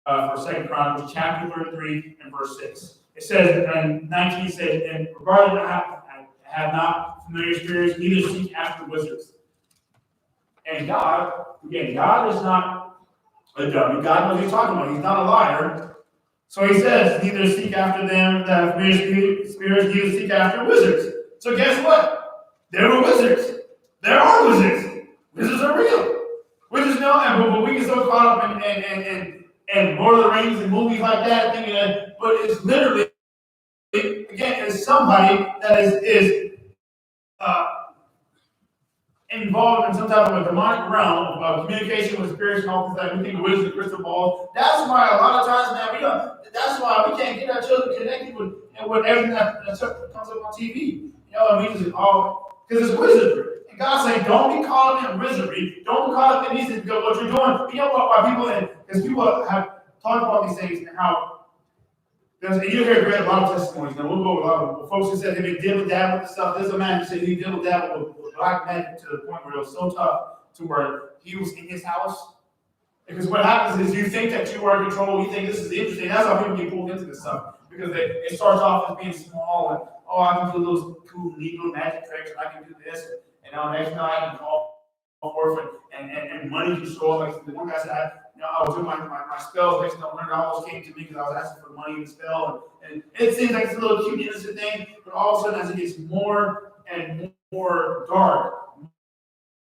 for 2 Chronicles chapter 33 and verse 6. It says, and 19 says, and regarding I have not familiar spirits, neither seek after wizards. And God, again, God is not a dummy. God knows what he's talking about. He's not a liar. So he says, neither seek after them that have familiar spirits, neither seek after wizards. So guess what? There were wizards. There are wizards. Wizards are real. Wizards know, but we get so caught up in Lord of the Rings and movies like that, thinking that, but it's literally, again, it's somebody that is involved in some type of a demonic realm of communication with spirits and all things like that. We think of wizards and crystal balls. That's why a lot of times now that's why we can't get our children connected with everything that comes up on TV. And we just all because it's wizardry. And God's saying, don't be caught up in wizardry. Don't be caught up in these things because what you're doing. You know what? Why people have talked about these things and how. And you hear a lot of testimonies. Now we'll go with a lot of folks who said they've been dibble-dabble with stuff. There's a man who said he dibble-dabbled with black magic to the point where it was so tough to where he was in his house. Because what happens is you think that you are in control, you think this is interesting. That's how people get pulled into this stuff. Because it starts off as being small and, I can do those cool, neat little magic tricks, and I can do this. And next time I can call forth and money can show up. Like the one guy said, I was doing my spells, next thing $100 came to me because I was asking for money in the spell. And it seems like it's a little cute, innocent thing, but all of a sudden as it gets more and more dark,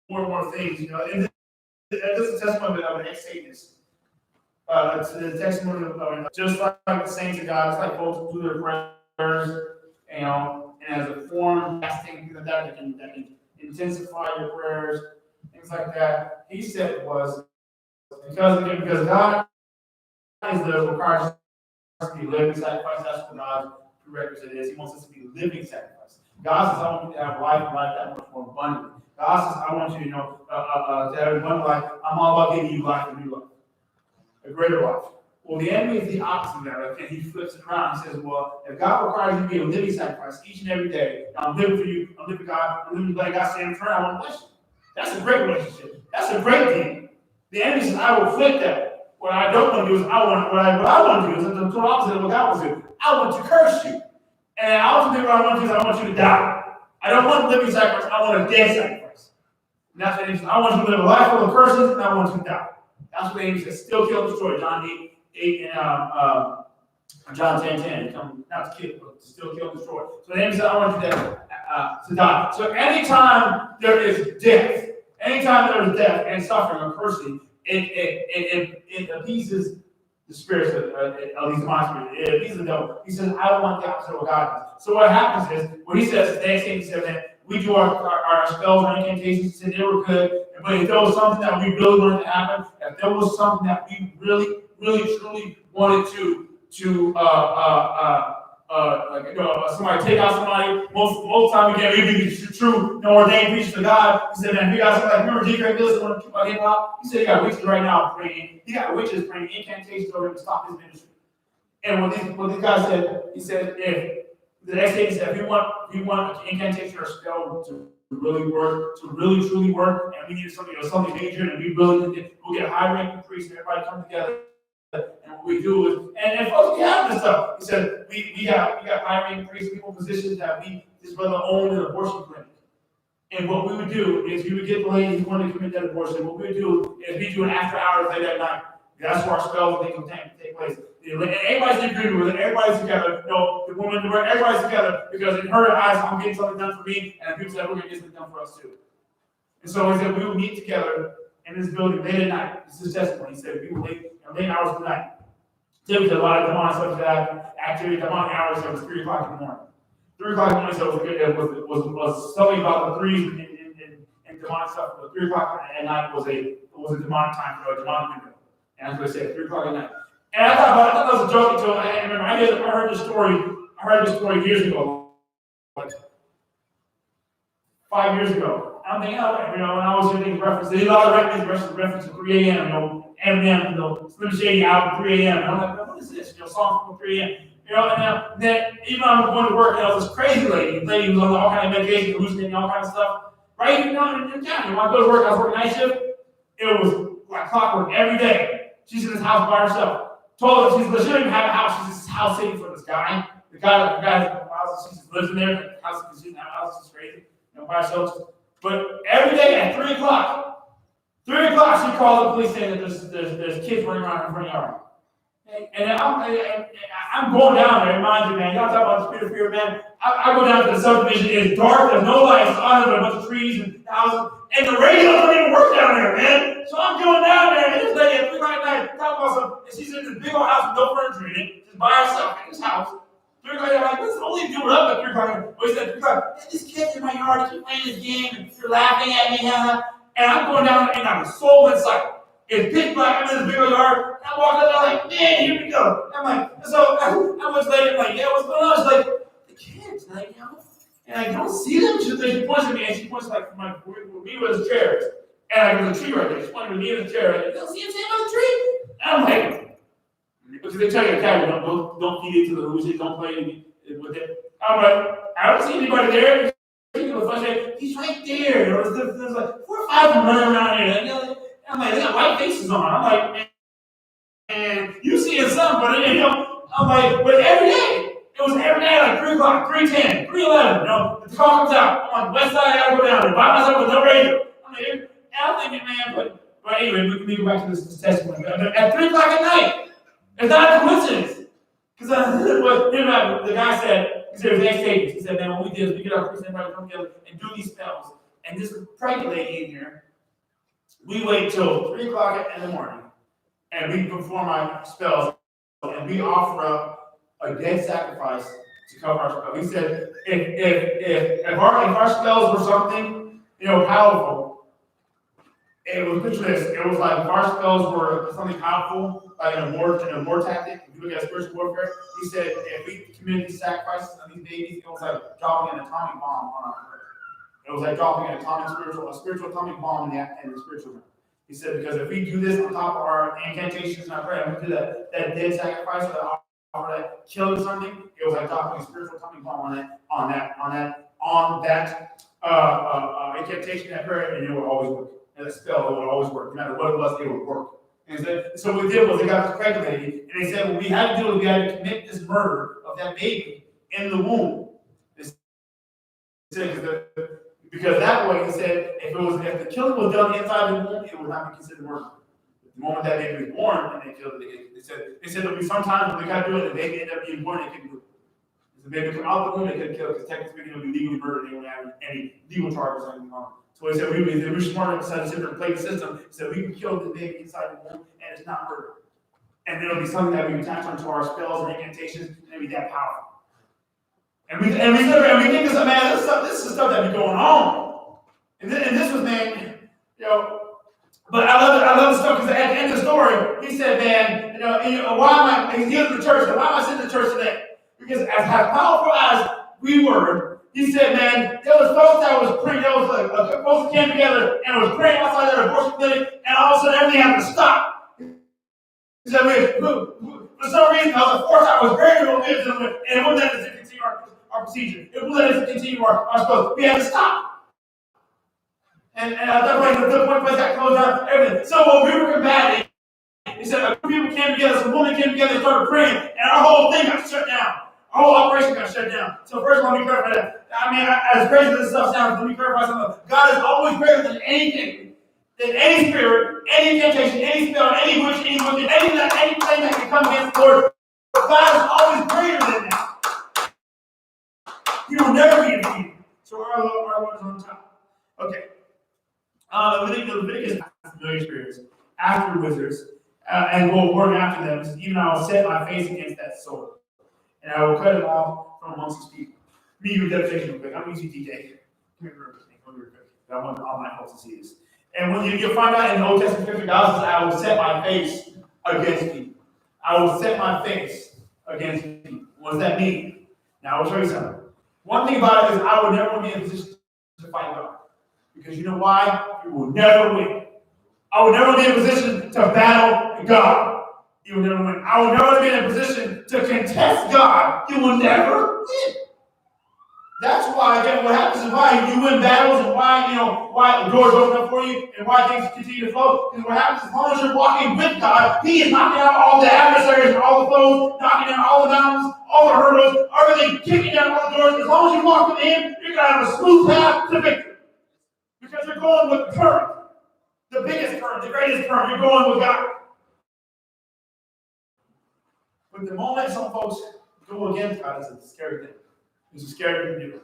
more and more things, and this is a testimony of an ex-Satanist. It's a testimony of just like the saints of God, it's like folks do their prayers, and as a form of fasting, things like that can intensify your prayers, things like that. He said it was because God is the requires us to be living sacrifice. That's what God's prerequisite is. He wants us to be living sacrifice. God says, I want you to have life and life that much more abundantly. God says, I want you to have an abundant life. I'm all about giving you life, a new life, a greater life. Well, the enemy is the opposite of that, and he flips it around and says, well, if God requires you to be a living sacrifice each and every day, I'm living for you, I'm living for God, I'm living like God said in turn, I want to bless you. That's a great relationship. That's a great thing. The enemy says, I will flip that. What I don't want to do is what I want to do is the total opposite of what God wants to do. I want to curse you. And ultimately what I want to do is I want you to die. I don't want a living sacrifice, I want a dead sacrifice. And that's what he says. I want you to live a life full of curses, and I want you to die. That's what the enemy says. Still, kill, destroy. John 8 and John 10:10. Come not to kill, but to still kill, destroy. So the enemy says, I want you to die. So anytime there is death, and suffering or cursing, it appeases the spirits of these monsters. It appeases the devil. He says, I don't want the opposite of what God does. So what happens is, what he says, the next thing he said that we do our spells, our incantations, he said they were good, but if there was something that we really wanted to happen, if there was something that we really, really, truly wanted to somebody take out somebody. Most time we get maybe true, ordained preachers of God. He said, man, we got somebody. Remember G. Craig Mills want to keep our hip hop? He said he got witches right now praying. He got witches praying incantations over him to stop his ministry. And what these guys said, he said, if the next day he said, if we want an incantation or a spell to really work, to really truly work, and we need something major, and we'll get a high ranking priest, and everybody come together. And what we do is, and folks, we have this stuff. He said, we got high-ranking priests, people, positions that this brother owned an abortion clinic. And what we would do is we would get the lady who wanted to commit that abortion. What we would do is we do an after hours late at night. That's where our spells and things take place. And everybody's in agreement with it. Everybody's together. The woman, everybody's together because in her eyes, I'm getting something done for me, and people said we're going to get something done for us too. And so he said we would meet together in this building late at night. This is testimony. He said we would late hours of the night. Typically, a lot of demonic stuff that activity, demonic hours, so it was 3 o'clock in the morning. 3 o'clock in the morning, so it was something about the threes and demonic stuff. But 3 o'clock at night was a demonic time for a demonic window. And that's what they said, 3 o'clock at night. And I thought that was a joke until I remember I heard this story years ago, like 5 years ago. I'm thinking, when I was hearing these references, there's a lot of references to 3 a.m., Eminem, Slim Shady out at 3 a.m. And I'm like, what is this? Songs from 3 a.m. And then even when I was going to work, there was this crazy lady who was on all kind of medication, hallucinating, all kind of stuff. Right? In town. When I go to work, I was working night shift. It was like clockwork every day. She's in this house by herself. Told her she didn't even have a house. She's just house sitting for this guy. The guy has a house. She just lives in there. The house, she doesn't have a house. It's crazy. By herself. But every day at 3 o'clock, she called the police saying that there's kids running around in the front yard. And I'm going down there, mind you, man. Y'all talk about the spirit of fear, man. I go down to the subdivision. It's dark. There's no lights. It's on there, a bunch of trees and houses. And the radio doesn't even work down there, man. So I'm going down there, and this lady at 3 o'clock at night talking about something. And she's in this big old house with no furniture in it, just by herself in this house. 3 o'clock, I'm like, listen, only do it up at 3 o'clock. But he said, 3 o'clock, these kids in my yard keep playing this game, and they're laughing at me, and I'm going down and I'm soul inside. It's pitch black, I'm in this big old yard, and I walk up there, I'm like, man, here we go. I'm like, so I was later, I'm like, yeah, what's going on? She's like, the kids, like, and I don't see them. She points at me, and she points like me with his chairs. And there's a tree right there. She pointed at me in the chair, and I don't see him sitting on the tree. And I'm like, because they tell you, okay, don't feed it to the hallucinations, don't play with it. I'm like, I don't see anybody there. He's right there. There's like 4 or 5 of them running around here. I'm like, they got white faces on. I'm like, and you seeing something, but I'm like, but every day. It was every day, like 3 o'clock, 3:10, 3:11. The car comes out. I'm on the west side, I gotta go down there. By myself with no radio. I'm like, and I'm thinking, man, but anyway, we can go back to this testimony. At 3 o'clock at night, it's not a coincidence. Because the guy said, he said, it was next stages. He said, man, what we did is we get our priests and everybody come together and do these spells. And this pregnant lady in here, we wait till 3 o'clock in the morning, and we perform our spells, and we offer up a dead sacrifice to cover our spell. He said, if our spells were something, powerful, it was picture this. It was like if our spells were something powerful, like in a war tactic. If you look at spiritual warfare, he said if we committed these sacrifices on these babies, it was like dropping an atomic bomb on our earth. It was like dropping a spiritual atomic bomb in the spiritual realm. He said because if we do this on top of our incantations and our prayer, and we do that dead sacrifice or that killing something, it was like dropping a spiritual atomic bomb on that incantation, that prayer, and it would always work. And the spell, it would always work. No matter what it was, it would work. And so what we did was they got this pregnant lady, and they said what we had to do is we had to commit this murder of that baby in the womb. Because that way, he said, if the killing was done inside the womb, it would not be considered murder. The moment that baby was born, and they killed it, they said there'll be some times when they got to do it, and the baby ended up being born, they couldn't do it. If the baby come out the womb, they couldn't kill it, because technically speaking, it would be legally murdered, they wouldn't have any legal charges or anything on it. So he said, we were smart enough to sit there and play the system. He said, we can kill the baby inside the womb, and it's not murder. And then it'll be something that we can attach onto our spells and incantations, and it'll be that powerful. And we think this, man, this is stuff that be going on. And this was, man, but I love the stuff because at the end of the story, he said, man, why am I, he's in the church, why am I sitting in the church today? Because as powerful as we were, he said, man, there was folks that was praying, there was folks that came together and was praying outside that abortion clinic, and all of a sudden everything had to stop. He said, for some reason, there was a force that was greater than what we was doing, and it wouldn't let us to continue our procedure. It wouldn't let us to continue our stuff. We had to stop. And at that point, the place got closed down, everything. So when we were combating, he said, a group of people came together, some women came together and started praying, and our whole thing got shut down. Our whole operation got shut down. So first of all, let me clarify that. I mean, as crazy as this stuff sounds, let me clarify something. God is always greater than anything, than any spirit, any temptation, any spell, any witch, any wicked, anything that can come against the Lord. God is always greater than that. He will never be defeated. So our Lord is on top. Okay. Leviticus familiar spirits, after wizards, and will work after them. Even I will set my face against that sword, and I will cut it off from amongst his people. Me, your dedication real quick. I'm using DJ. Come here real quick. I want all my folks to see this. And when you'll find out in the Old Testament scripture, God says, I will set my face against people. I will set my face against people. What does that mean? Now, I will show you something. One thing about it is I will never be in a position to fight God. Because you know why? You will never win. I will never be in a position to battle God. You will never win. I will never be in a position to contest God. You will never win. That's why, again, what happens is why you win battles and why the doors open up for you and why things continue to flow. Because what happens is as long as you're walking with God, He is knocking out all the adversaries and all the foes, knocking down all the mountains, all the hurdles, everything, kicking down all the doors. As long as you walk with Him, you're going to have a smooth path to victory. Because you're going with the current, the biggest current, the greatest current. You're going with God. But the moment some folks go against God, it's a scary thing. It's a scary thing to do.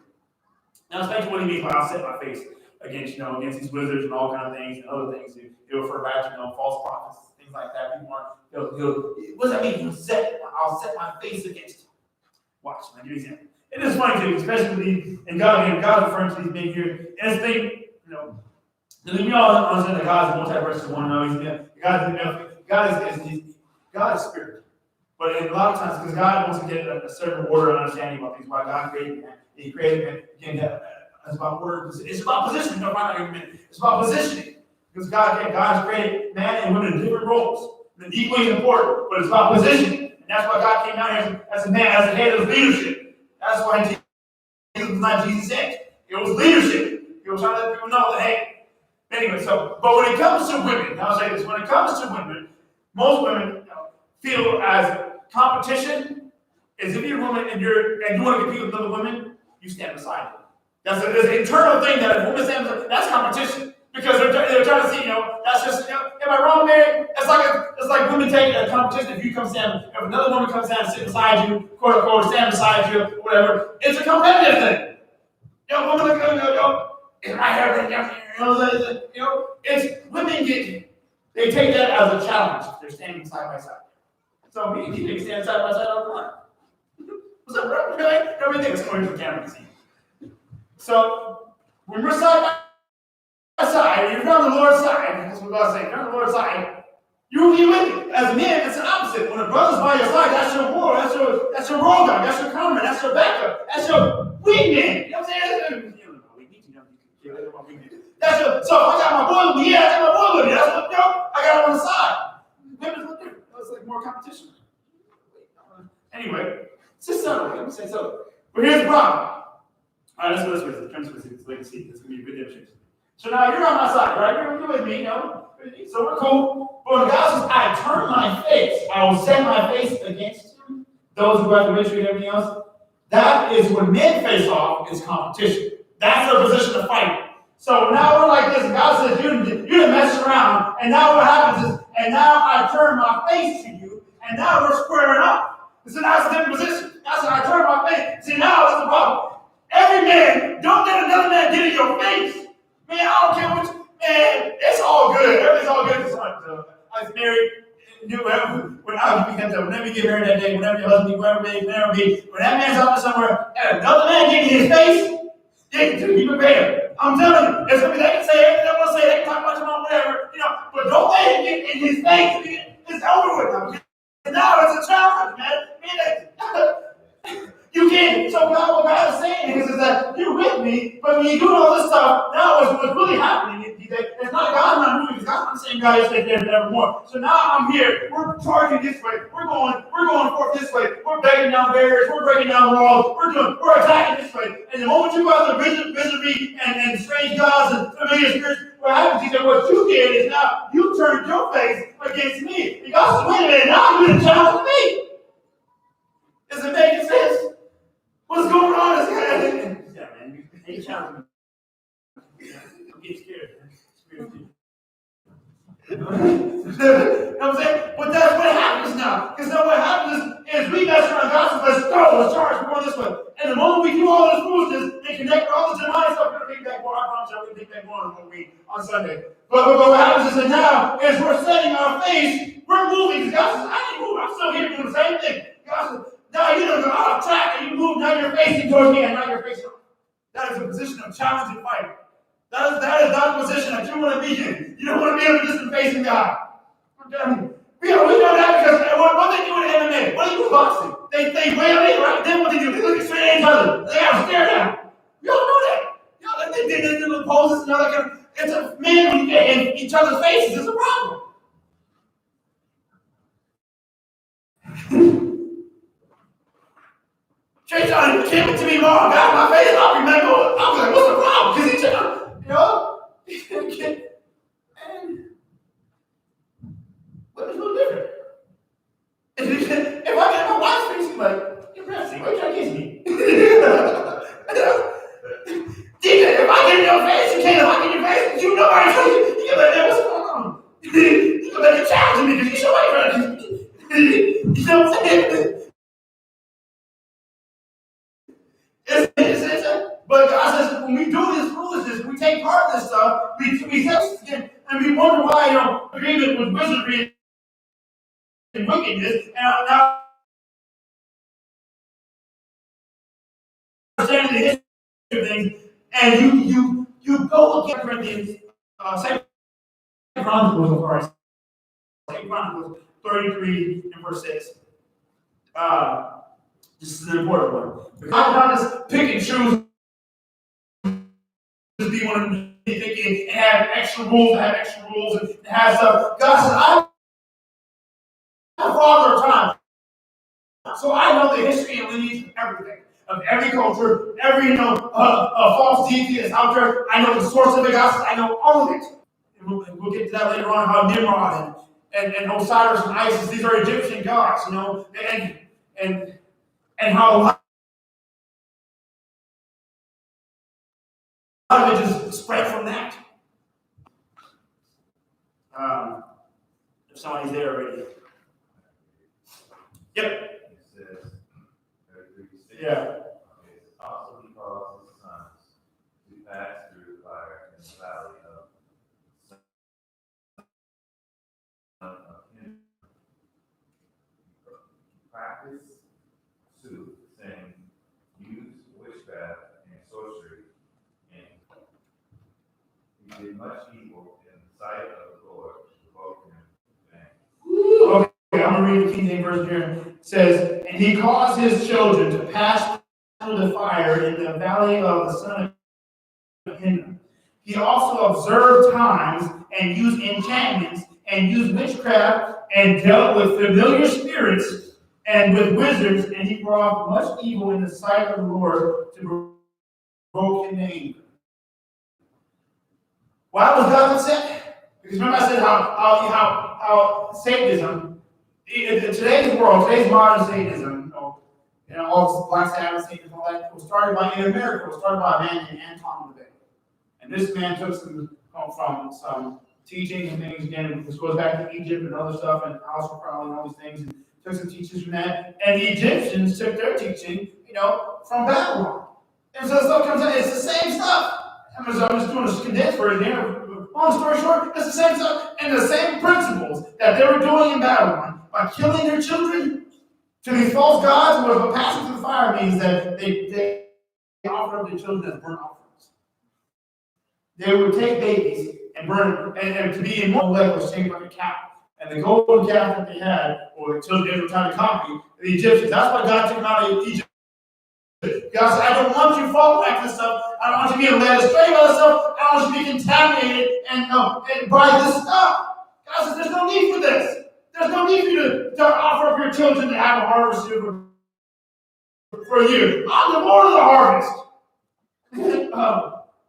Now, especially what he means by I'll set my face against, against these wizards and all kind of things and other things. He'll refer back to, false prophets, things like that. People aren't, what does that mean? I'll set my face against you. Watch, I'll give you an example. It is funny too, especially in God referring to these men here. And it's thing, we all understand that God is multi-verses one. God is spirit. But a lot of times, because God wants to get a certain order and understanding about things, why God created man. He created man. Again, it's about word. It's about positioning. You'll find out in a minute. It's about positioning. Because God has created man and women in different roles. They're equally important, but it's about positioning. And that's why God came down here as a man, as the head of leadership. That's why Jesus was not Jesus' head. It was leadership. He was trying to let people know that, hey. Anyway, but when it comes to women, I'll say this, when it comes to women, most women feel as competition is if you're a woman and you want to compete with other women, you stand beside them. There's an internal thing that if a woman stands beside, that's competition. Because they're trying to see, that's just, am I wrong, Mary? It's like women take a competition. If another woman comes down and sit beside you, quote unquote, stand beside you, whatever, it's a competitive thing. Women is my hair it's women they take that as a challenge. They're standing side by side. So me and you can stand side by side all the time. What's up, bro? Everything's going to the camera to see. So when we're side by side, you're on the Lord's side. That's what God saying. You're on the Lord's side. You will be with me. As a man, it's the opposite. When a brother's by your side, that's your war. That's your roll guy. That's your comrade. That's your backup. That's your wingman. You know what I'm saying? So I got my boy with me. Yeah, I got my boy with me. That's what, I got him on the side. Women's look different. It's like more competition. Anyway, it's just subtle. Let me say so. But here's the problem. All right, let's go this way. Turn this way so we can see. This is going to be a good demonstration. So now you're on my side, right? You're with me, So we're cool. But when God says, I turn my face, I will set my face against you, those who have the victory and everything else. That is when men face off, is competition. That's their position to fight. So now we're like this. God says, you didn't mess around. And now what happens is, and now I turn my face to you, and now we're squaring up. So now it's a different position. That's when I turn my face. See, now that's the problem. Every man, don't let another man get in your face. Man, I don't care what man, it's all good. Everything's all good. I was married, whenever you get married that day, whenever your husband, whoever it may, when that man's out there somewhere, and another man get in his face, be prepared. I'm telling you, there's something they can say everything they want to say, they can talk about you on whatever, but don't let him get in his face. It's over with now. Now it's a challenge, man. what's really happening is that it's not God's not moving, because God's not the same God yesterday, today, and forevermore. So now I'm here, we're charging this way, we're going forth this way, we're breaking down barriers, we're breaking down walls, we're attacking this way. And the moment you go out there misery and strange gods and familiar spirits, what happens is that what you did is now you turned your face against me. And God says, wait a minute, now you're going to challenge me. Is it making sense? What's going on? Yeah, man, you challenge me. I'm getting scared, man. You know what I'm saying? But that's what happens now. Because now what happens is we mess around God says, let's go, let's charge, we're going this way. And the moment we do all this foolishness and connect with all the demonic stuff, we're going to take that more. I promise you, I'm going to take that more on Sunday. But what happens is that now, as we're setting our face, we're moving. Because God says, I ain't moving. I'm still here doing the same thing. God says, now you don't go out of track and you move, now you're facing towards me and now you're facing. That is a position of challenge and fight. That is not a position that you want to be in. You don't want to be in a position facing God. I'm telling you. We know that because what they do in MMA, what they do in boxing, they wail in, right? Then what they do, they look straight at each other. They have to stare down. You don't know that. You know, they do little poses and all that kind of. It's a man when you get in each other's faces is a problem. Trey John came up to me wrong, got my face, I'll remember. I was like, what's the problem? Because each other, you know? And what is no different? If I get my wife's face, she's like, you're pressing, why are you trying to kiss me? If I get in your face, you can't. If I get in your face, you know I tell you. You can let that, what's going on? You can let it challenge me because you show why you're trying to kiss me. You know what I'm saying? But God says, when we do this foolishness, we take part of this stuff, we test it, and we wonder why, agreement with wizardry and wickedness, and now understanding the history of things, and you go against Corinthians, 2 Chronicles, 2 Chronicles 33 and verse 6. This is an important one. Because I'm not just pick and choose to be one of them thinking and have extra rules, and have stuff. God says, I'm a father of time. So I know the history and lineage of everything, of every culture, every false deity that's out there. I know the source of the gospel. I know all of it. And we'll get to that later on. How Nimrod and Osiris and Isis, these are Egyptian gods, and how a lot of it just spread from that. If somebody's there already. Yep. Yeah. Also he caused his sons to pass through the fire in the valley of practice sooth, saying, use witchcraft and sorcery, and he did much evil in the sight of the Lord to provoke him. Okay, I'm going to read the King James Version here. It says, and he caused his children to pass through the fire in the valley of the son of Hinnom. He also observed times and used enchantments and used witchcraft and dealt with familiar spirits and with wizards, and he brought much evil in the sight of the Lord to provoke him to anger. Why was God upset? Because remember I said how Satanism, in today's world, today's modern Satanism, all this Black Sabbath, Satanism, all that, was started in America, was started by a man named Anton LaVey. And this man took from some teaching and things, again, this goes back to Egypt and other stuff, and House of Crowley and all these things, and took some teachings from that. And the Egyptians took their teaching, from Babylon. And so stuff comes out, it's the same stuff. I'm just doing a condensed version here. Long story short, it's the same stuff and the same principles that they were doing in Babylon by killing their children to these false gods. But passing through the fire means that they offered up their children as burnt offerings. They would take babies and burn them, and to be in one leg was shaped like a cow. And the golden calf that they had, or the children were trying to copy the Egyptians. That's why God took them out of Egypt. God said, I don't want you falling back to this stuff. I don't want you being led astray by this stuff. I don't want you to be contaminated and by this stuff. God says, there's no need for this. There's no need for you to offer up your children to have a harvest for you. I'm the Lord of the harvest.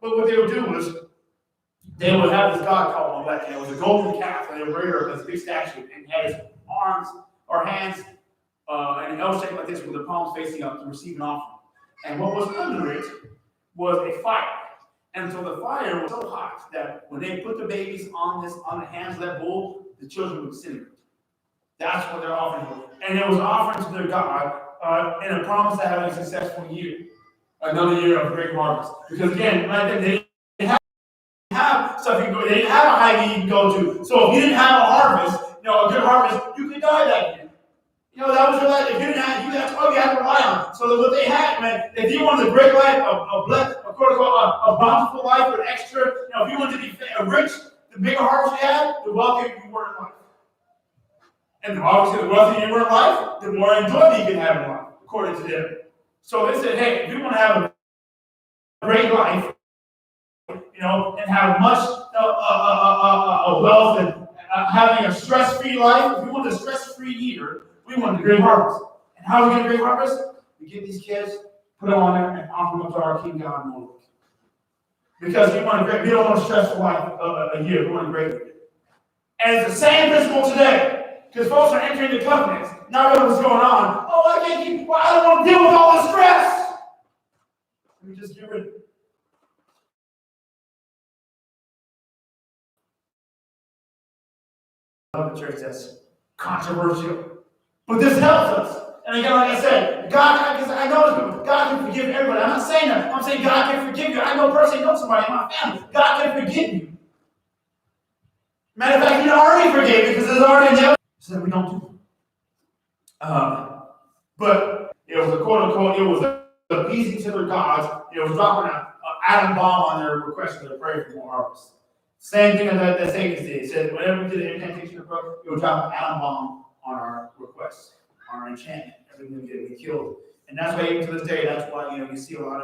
But what they would do was, they would have this god called Molech, and it was a golden calf, and they would bring her up this big statue, and had his arms or hands in an L shape like this, with the palms facing up to receive an offering. And what was under it was a fire. And so the fire was so hot that when they put the babies on the hands of that bull, the children would disintegrate. That's what their offering was. And it was an offering to their God in a promise to have a successful year. Another year of great harvest. Because again, right then, they didn't have stuff you can go, they didn't have a high you can go to. So if you didn't have a harvest, a good harvest, you could die that year. That was your life. If you didn't have, that's all you had to rely on. So that what they had, man, if you wanted a great life, a bountiful life with extra, if you wanted to be rich, the bigger harvest you had, the wealthier you were in life. And obviously, the wealthier you were in life, the more enjoyment you could have in life, according to them. So they said, hey, if you want to have a great life, and have much wealth and having a stress-free life, if you want a stress-free year, we want a great harvest. And how do we get a great harvest? We get these kids, put them on there, and offer them up to our King God Molech. Because we don't want a stressful life a year. We want a great year. And it's the same principle today. Because folks are entering the covenants, not knowing what's going on. Oh, I don't want to deal with all this stress. Let me just get rid of it. The church that's controversial. But this helps us. And again, like I said, because I know God can forgive everybody. I'm not saying that. I'm saying God can forgive you. I know personally know somebody in my family. God can forgive you. Matter of fact, He already forgave you because it's already in the so that we don't do it. But it was a quote-unquote, it was appeasing to their gods. It was dropping an atom bomb on their request to pray for more harvest. Same thing that Satan did. It said, whenever we did an incantation of prayer, it would drop an atom bomb on our requests, on our enchantment. Everything we did, we killed. And that's why, even to this day, that's why, you see a lot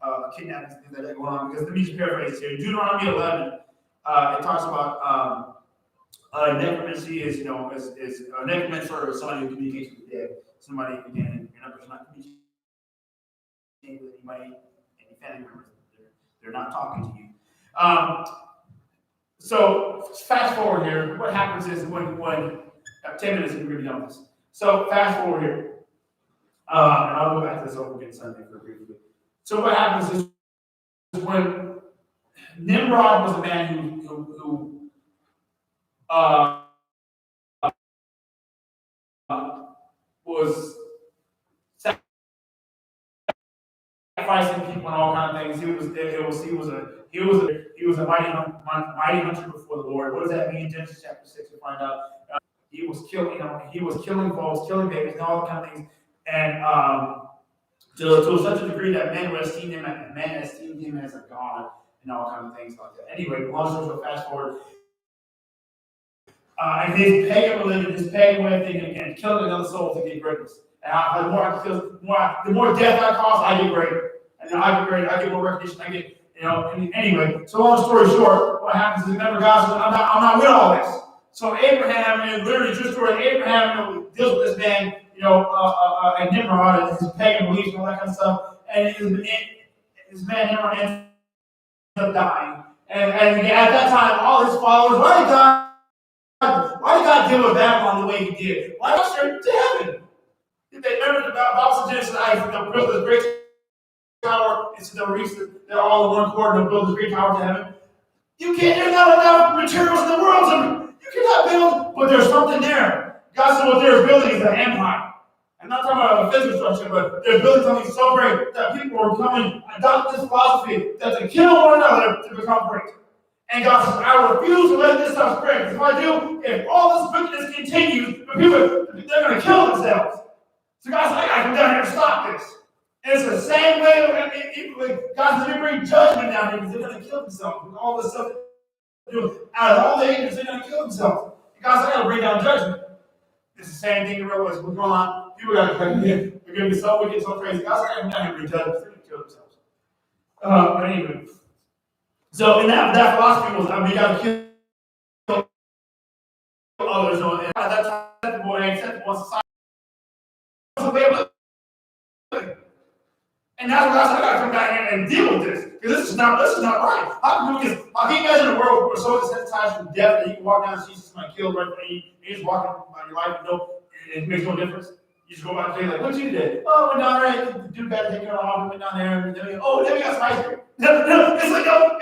of kidnappings and things like that going on. Because let me just paraphrase here. Deuteronomy 11, it talks about necromancy is a necromancer is somebody who communicates with the dead. Somebody, again, you're not communicating with anybody, any family members. They're not talking to you. So fast forward here. What happens is when 10 minutes and we're going to be done with this. So fast forward here. And I'll go back to this over again Sunday for briefly. So what happens is when Nimrod was a man who was sacrificing people and all kinds of things. He was a mighty hunter before the Lord. What does that mean? Genesis chapter 6, we find out. He was killing folks, killing babies, and all kind of things. And to such a degree that men esteemed him as a god and all kinds of things like that. Anyway, long story short, fast forward. And his pagan religion, his pagan way of thinking, and killing another soul to get greatness. And the more death I cause, I get greater. And I get greater, I get more recognition, I get, anyway. So long story short, what happens is remember God says, I'm not with all this. So Abraham, and literally true story, Abraham deals with this man, and Nimrod and his pagan beliefs and all that kind of stuff. And his man Nimrod ends up dying. And at that time, all his followers, why did God deal with Babylon the way He did? Why not straight to heaven? Did they remember the Bible suggests that they'll build this great tower, and so they'll reach they're all in one chord, and they'll build this great tower to heaven? You can't, there's not enough materials in the world, so you cannot build, but there's something there. God said what they're building is an empire. I'm not talking about a physical structure, but they're building something so great that people are coming, adopt this philosophy that they kill one another to become great. And God says, I refuse to let this stuff spread. Because if I do, if all this wickedness continues, they're going to kill themselves. So God says, I got to come down here and stop this. And it's the same way God says, let me bring judgment down here because they're going to kill themselves. With all this stuff they're doing. Out of all the ignorance, they're going to kill themselves. And God says, I got to bring down judgment. It's the same thing in real life. What's going on? People got to come in. They're They're going to be so wicked, so crazy. God's not going to be judged. They're going to kill themselves. But anyway, so in that philosophy was, we got to kill others. And that's acceptable and acceptable in society. And that's why I got to come back and deal with this. Because this is not right. How can you guys in the world who are so desensitized to death that you can walk down the street and somebody killed right there, and you just walking by your life and it makes no difference? You just go by and say, like, what you did? Oh, went down there, do bad, take care of all, went down there, and then we got some ice cream. No, it's like, no,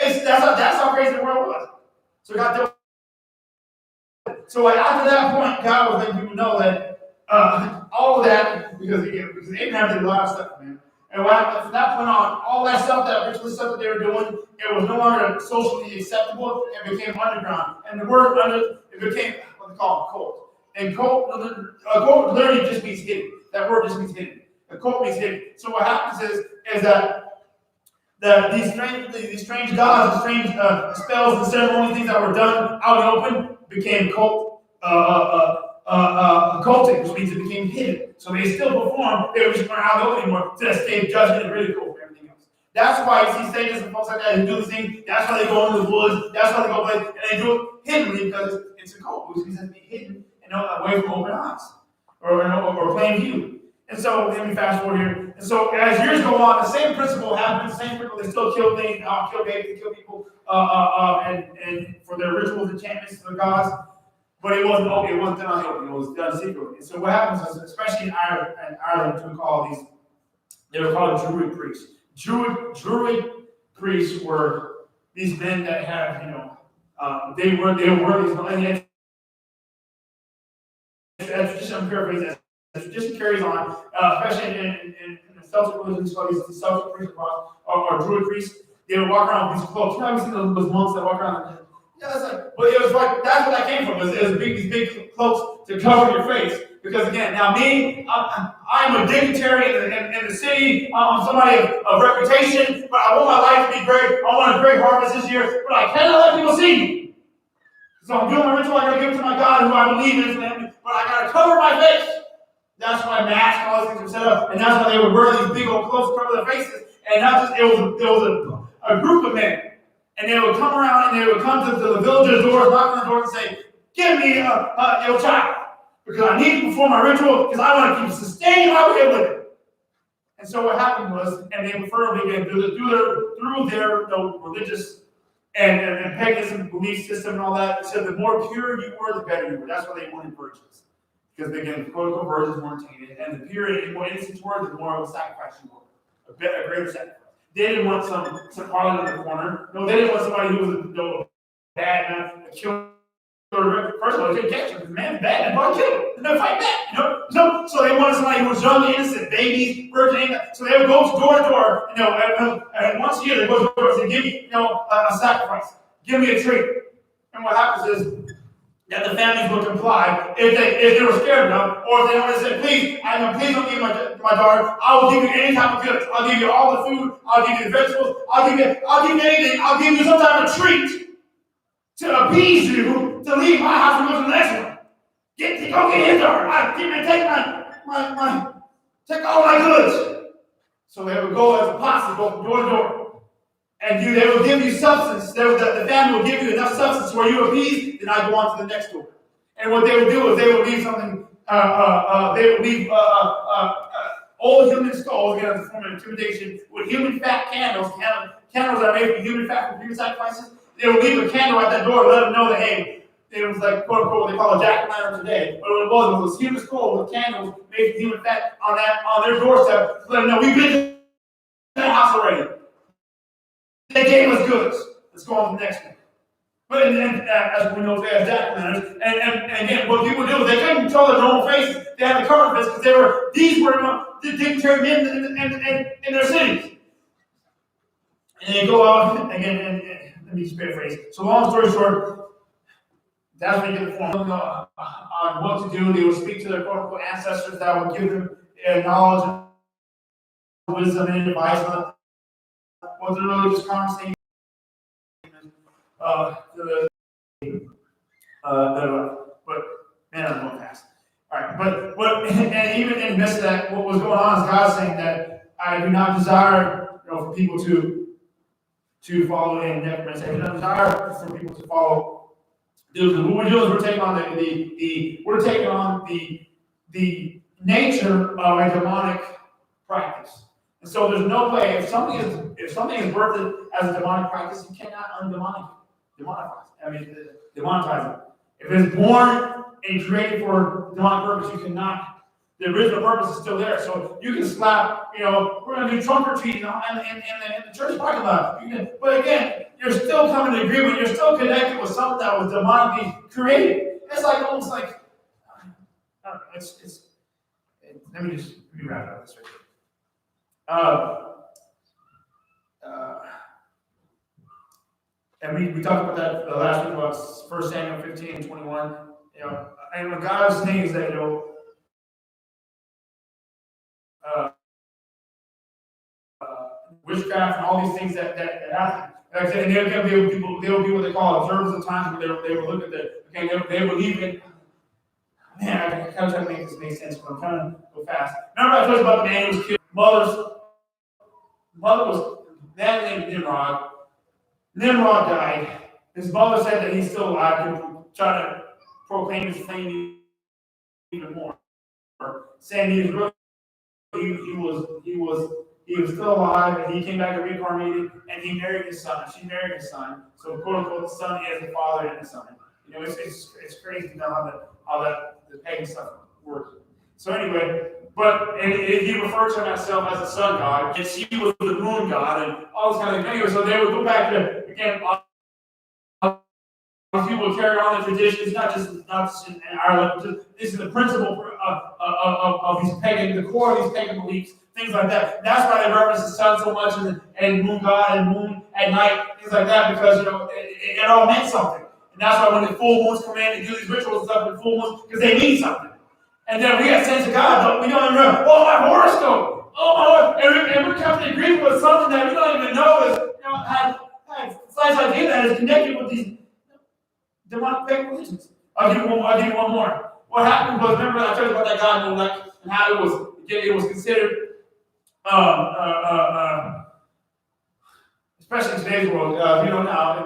that's how crazy the world was. So God dealt with it. So like after that point, God was letting people know that all of that, because Abraham did a lot of stuff, man. And from that point on, all that stuff, that ritual stuff that they were doing, it was no longer socially acceptable. It became underground. And the word it became what they call a cult. And cult literally just means hidden. That word just means hidden. A cult means hidden. So what happens is that these strange gods and strange spells and ceremonies, things that were done out in the open, became cult. Occultic, which means it became hidden. So they still perform, they were just not out open anymore to escape judgment and ridicule for everything else. That's why you see Satanists and folks like that who do these things. That's why they go into the woods. That's why they go play, and they do it hiddenly because it's a cult, which means it has to be hidden and away from open eyes or plain view. And so let me fast forward here. And so as years go on, the same principle happens. The same principle. They still kill things, kill babies, kill people, and for their rituals, enchantments, their gods. But it wasn't open, it wasn't done open, it was done secretly. So what happens is, especially in Ireland, they were called Druid priests. Druid priests were these men that have, they were these, as tradition, I'm paraphrasing, as tradition carries on, especially in the Celtic religion studies, the Celtic priests or Druid priests, they would walk around with these cloaks. You know, have you seen those monks that walk around? Yeah, it's like, but it was like, that's where that came from. It was these big cloaks to cover your face. Because again, now me, I'm a dignitary in the city. I'm somebody of reputation, but I want my life to be great. I want a great harvest this year, but I cannot let people see me. So I'm doing my ritual. I gotta give it to my God, who I believe in, but I gotta cover my face. That's why masks and all these things were set up, and that's why they would wear these big old cloaks to cover their faces. And not just it was a group of men. And they would come around and they would come to the villagers' doors, knock on the door and say, give me your child. Because I need to perform my ritual because I want to keep sustaining my way of living. And so what happened was, and they preferably through their religious and paganism belief system and all that, said the more pure you were, the better you were. That's why they wanted virgins. Because again, quote unquote virgins weren't tainted. And the purer and more innocent you were, the more of a sacrifice you were. A greater sacrifice. They didn't want some harlot in the corner. No, they didn't want somebody who was bad enough to kill. First of all, they couldn't catch him because the man's bad and probably kill him. They'll fight back, So they wanted somebody who was young, innocent, babies, virgin. So they would go door to door, and once a year they go to door and say, give me, a sacrifice. Give me a treat. And what happens is that the families will comply if they were scared enough, or if they wanted to say, please don't give my daughter. I will give you any type of goods. I'll give you all the food. I'll give you the vegetables. I'll give you anything. I'll give you some type of treat to appease you to leave my house and go to the next one. Go get his daughter. Take all my goods. So they would go as a posse, go from door to door. And they will give you substance. The family will give you enough substance where you appease, then I go on to the next door. And what they would do is they would leave something, they would leave old human skulls, again, as a form of intimidation, with human fat candles. Candles that are made from human fat from human sacrifices. They would leave a candle at that door and let them know that, hey, it was like, quote unquote, what they call a jack-o'-lantern today. But what it was human skull with candles made from human fat on their doorstep to let them know, we've been to that house already. They gave us goods. Let's go on to the next one. But as we know today as jack-o'-lanterns, and again, what people do is they couldn't control their normal faces. They had to cover faces because these were the dignitary men in their cities. And they go out again, and let me just paraphrase. So long story short, that's when you get the form on what to do. They would speak to their quote-unquote ancestors that would give them knowledge, wisdom, and advice on what the religious conversation but man, I'm going fast. All right, but and even in the midst of that, what was going on is God saying that I do not desire, for people to follow in necromancy. I do not desire for people to follow. What we're doing is we're taking on the nature of a demonic practice. And so there's no way, if something is birthed as a demonic practice, you cannot demonetize it. If it's born and created for demonic purpose, you cannot. The original purpose is still there. So you can slap, we're going to do trunk or treat in the church parking lot. But again, you're still coming to agreement. You're still connected with something that was demonically created. It's like almost like, I don't know, let me just wrap it up this way. And we talked about that last week about 1 Samuel 15 and 21. And when God's saying is that, witchcraft and all these things that happen. Like I said, and they'll be what they call observers of times where they will look at they believe in. Man, I kind of try to make this make sense, but I'm trying to go fast. Remember I told you about the man who was killed? Mother was a man named Nimrod. Nimrod died. His mother said that he's still alive and try to proclaim his fame even more. Saying he was still alive, and he came back reincarnated, and he married his son, and she married his son. So, quote unquote, the son is the father and the son. It's crazy to know how the pagan stuff works. So anyway, and he referred to himself as the sun god, and she was the moon god, and all this kind of thing. Anyway, so they would go back to again. People carry on the traditions, not just in Ireland. This is the principle of these pagan, the core of these pagan beliefs, things like that. That's why they reference the sun so much and moon god and moon at night, things like that, because it all meant something. And that's why when the full moons come in and do these rituals and stuff in full moons, because they mean something. And then we got sense of God, but we don't even remember. Oh, my horoscope! Oh my Lord! And we're coming to agree with something that we don't even know is had slight idea that is connected with these demonic fake religions. I'll give you one more. What happened was, remember I told you about that guy and how it was considered, especially in today's world, now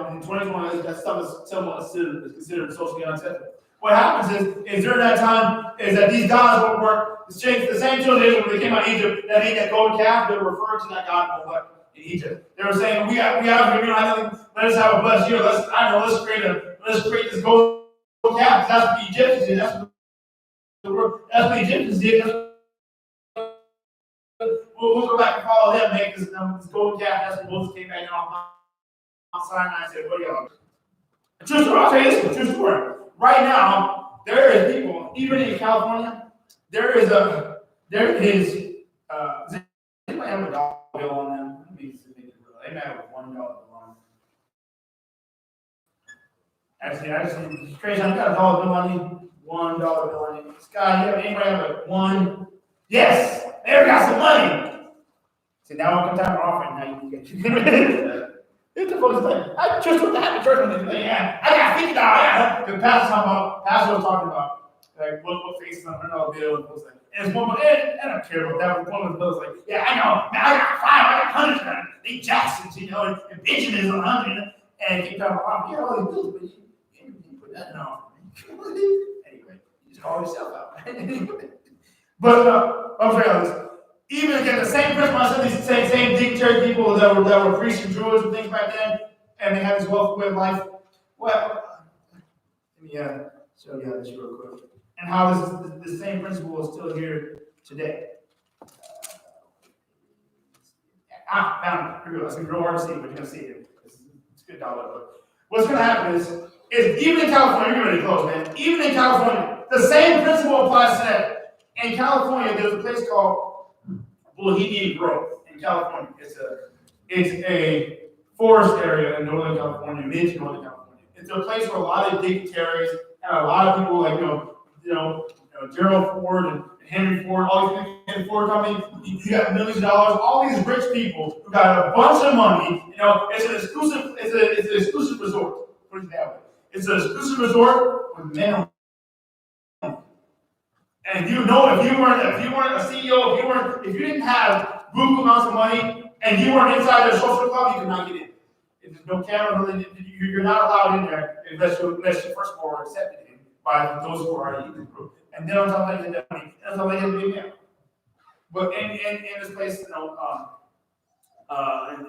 in 2021, that stuff is somewhat considered socially unacceptable. What happens is during that time is that these gods would work the same children when they came out of Egypt that ate that golden calf. They were referring to that god in Egypt. They were saying, we don't have nothing. Let us have a blessed year. Let's create this golden calf. That's what the Egyptians did. That's what the Egyptians did. We'll go back and follow them, make this golden calf. That's what Moses came back off Mount Sinai and said, what do y'all do? True story. I'll tell you this, true story. Right now, there is people, even in California, there is does anybody have a dollar bill on them? They may have a $1 bill on them. Actually, it's crazy. I've got a dollar bill on you, $1 bill on you. Scott, anybody have a one? Yes, there got some money. See, now when it comes time for offering, now you can get it's the funny thing. I just went to happy church one day. Yeah, I got $50. The pastor was talking about like what faces on $100 bill and those things. And it's one, I don't care about that. One of the bills like, yeah, I know, man, I got 5, I got 100. They Jacksons, and Benjamin's 100, and keep talking about, get all these bills, but you put that in offering. Anyway, you just call yourself out. But I'm sorry, this. Even again, the same principle, I said these same dignitary people that were priests and druids and things back then, and they had this wealth way of life. Well, let me show you this real quick. And how the same principle is still here today. Found it. Here we go. It's going to be real hard to see, but you're going to see it. It's a good dollar. But what's going to happen is even in California, you're ready to close, man. Even in California, the same principle applies today. In California, there's a place called Bohemian Grove in California. It's a forest area in Northern California, mid-Northern California. It's a place where a lot of dignitaries and a lot of people like Gerald Ford and Henry Ford, all these people, Henry Ford Company, you got millions of dollars, all these rich people who got a bunch of money. It's an exclusive resort. Put it that way. It's an exclusive resort with men. And you know, if you weren't a CEO, if you didn't have buku amounts of money, and you weren't inside their social club, you could not get in. If there's no camera, you're not allowed in there unless you first of all are accepted in by those who are in the group. And then on top of that, you get that money. That's how they get a big meal. But in this place, you know,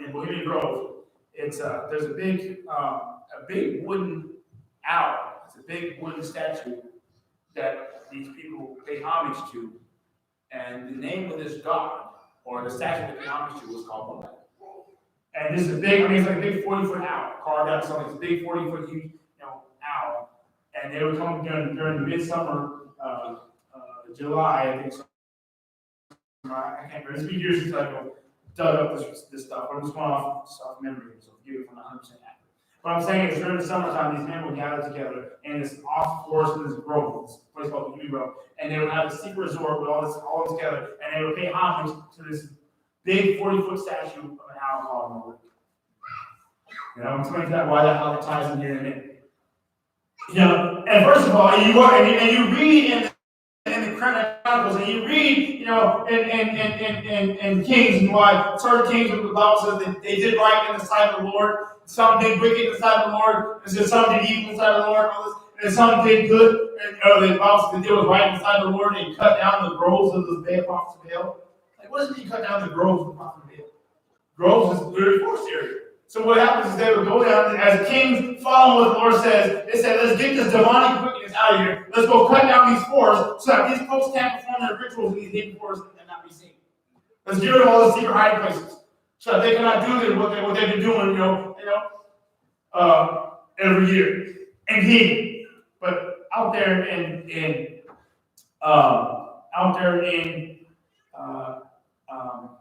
in Bohemian Grove, it's there's a big wooden owl. It's a big wooden statue that these people pay homage to, and the name of this god or the statue they pay homage to was called Molech. And this is a big, I mean, it's like a big 40-foot owl carved out something. It's a big 40-foot huge, owl. And they would come during the midsummer, July, I think. I can't remember. It's been years since I dug up this stuff. I'm just going off memory, so forgive me if I'm not 100% accurate. What I'm saying is during the summertime, these men would gather together in this off forest in this grove, this place called Bohemian Grove, and they would have a secret resort with all together, and they would pay homage to this big 40-foot statue of an owl called Molech. I'm explaining that how that ties in here in a minute. And first of all, and you read in the Chronicles, and you read, in Kings, and why certain kings of the Bible says that they did right in the sight of the Lord, some did wicked in the sight of the Lord, and so some did evil in the sight of the Lord, and some did good, and the Bible says that they was right in the sight of the Lord, and they cut down the groves of the prophets of Baal. Like, what does it mean cut down the groves of the prophets of Baal? Groves is literally forest area. So what happens is they would go down, as kings follow what the Lord says, they said, let's get this demonic wickedness out of here. Let's go cut down these forests so that these folks can't perform their rituals in these hidden forests and not be seen. Let's get rid of all the secret hiding places so that they cannot do what they've been doing, every year. And hidden. But out there in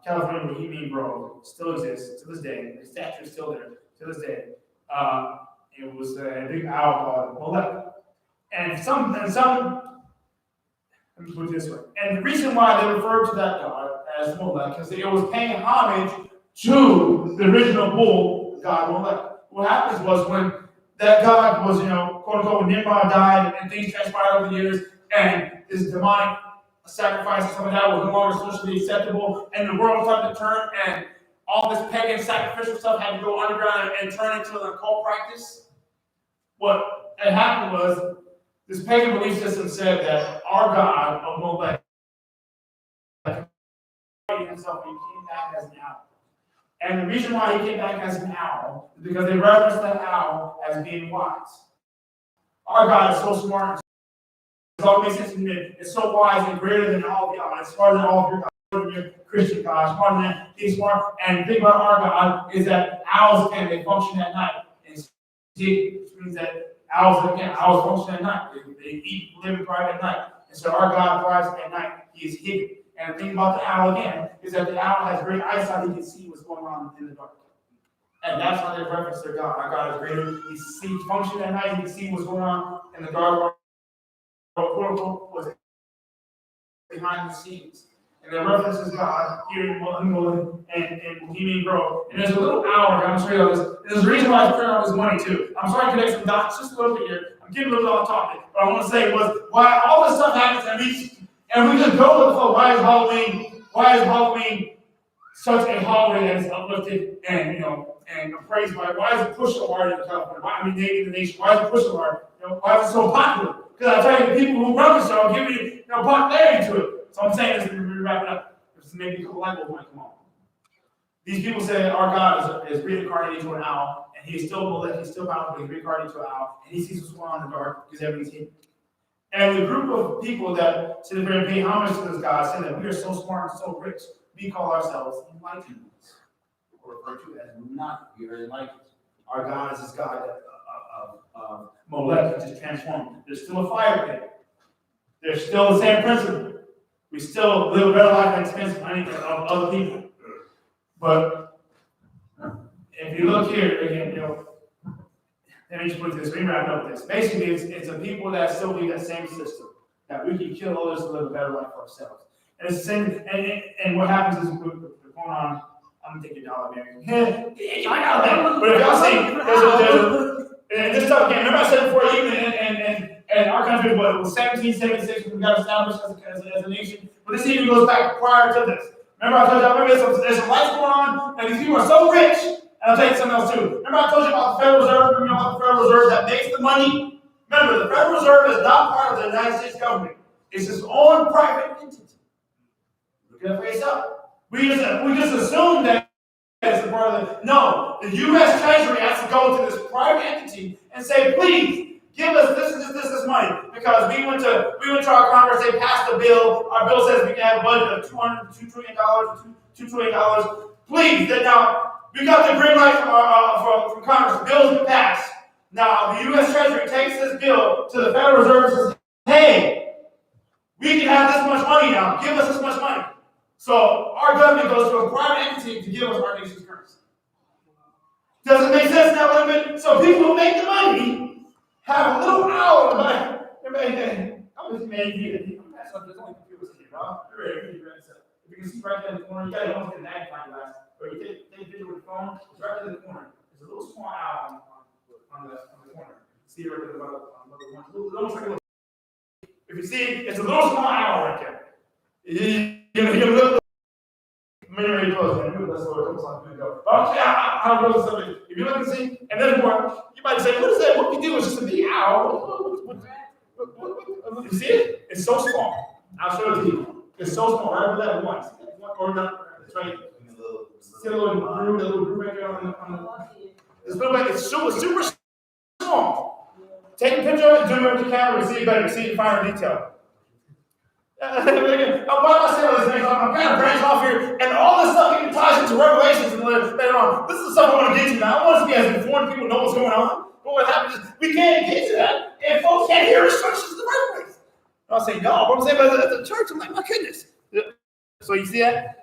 California, Bohemian Grove still exists to this day. The statue is still there to this day. It was a big owl called Molech. And some, let me put it this way. And the reason why they referred to that god as Molech is that it was paying homage to the original bull god Molech. What happens was when that god was, quote unquote, when Nimrod died and things transpired over the years, and this demonic sacrifice and some of that was no longer socially acceptable, and the world started to turn, and all this pagan sacrificial stuff had to go underground and turn into an occult practice. What had happened was this pagan belief system said that our god of Molech himself, he came back as an owl. And the reason why he came back as an owl is because they referenced that owl as being wise. Our God is so smart. It all makes sense to me. It's so wise and greater than all of y'all. It's smarter than all of your gods, smarter than your Christian gods, smarter than he's smart. And the thing about our God is that owls they function at night. And which means that owls function at night. They eat, live, and thrive at night. And so our God thrives at night. He is hidden. And the thing about the owl again is that the owl has great eyesight. He can see what's going on in the dark. And that's how they reference their God. Our God is greater. He functions at night. He can see what's going on in the dark. Was behind the scenes. And the reference is God here in Bohemian Grove. And there's a little owl, I'm sure you know this. There's a reason why I printed out this money too. I'm sorry to connect some dots just a little bit here. I'm getting a little off topic. But I want to say was why all this stuff happens and we just go with the flow. Why is Halloween such a holiday that is uplifted and and praised by? Why is it pushed so hard in California? Native the nation. Why is it pushed so hard? Why is it so popular? Because I tell you, the people who run the show give me popularity to it. So I'm saying this to wrap it up. Just maybe a couple light bulbs might come on. These people say our God is reincarnated into an owl, and he is still Molech, he's still powerful, he's reincarnated into an owl, and he sees what's going on in the dark because everything's hidden. And the group of people that sit there and pay homage to this God say that we are so smart and so rich, we call ourselves enlightened, or refer to as not. We are enlightened. Our God is this God of Molech, which is transformed. There's still a fire pit. There's still the same principle. We still live a better life at the expense of other people. But if you look here again, let me just put this. Let me wrap it up with this. Basically, it's a people that still believe that same system, that we can kill others to live a better life for ourselves. And it's the same. And what happens is going on. I'm gonna take your dollar, man. I got that. But if y'all see, there's this stuff again. Remember I said before, even And our country, what, it was 1776 when we got established as a nation. But this even goes back prior to this. Remember I told you, there's some lights going on, and these people are so rich. And I'll tell you something else too. Remember I told you about the Federal Reserve? Remember about the Federal Reserve that makes the money? Remember, the Federal Reserve is not part of the United States government. It's its own private entity. Look at it for yourself. We just assume that it's a part of the. No, the U.S. Treasury has to go to this private entity and say, please, give us this money. Because we went to our Congress, they passed a bill. Our bill says we can have a budget of $2 trillion, $2 trillion. Please, now, we got the green light from Congress. The bill's been passed. Now, the U.S. Treasury takes this bill to the Federal Reserve and says, hey, we can have this much money now. Give us this much money. So our government goes to a private entity to give us our nation's currency. Does it make sense now a little bit? So people who make the money have a little owl in the back. I'm just mad at you. There's only computers here, bro. If you can see right there in the corner, you gotta almost get an magnifying glass. Or you take a picture with the phone, it's right there in the corner. There's a little small owl on the corner. See it right there, almost like a little. If you see it, it's a little small owl right there. You're gonna look. Many close, man. That's where it comes on to go. But I'll go to something. If you look and see, and then more, you might say, what is that? What we do is just a big owl. You see it? It's so small. I'll show it to you. It's so small, right over that one. Or not, it's right. See the little groove right there on the. This little bit, it's super small. Take a picture of it, zoom into the camera, and see it better, see it in finer detail. Why am I saying all these things? I'm kind of branching off here, and all this stuff even ties into Revelations and later on. This is stuff I want to get to now. I want us to be as informed people know what's going on. But what happens is we can't get to that if folks can't hear instructions in the first place. I'll say no, but I'm saying at the church, I'm like, my goodness. So you see that?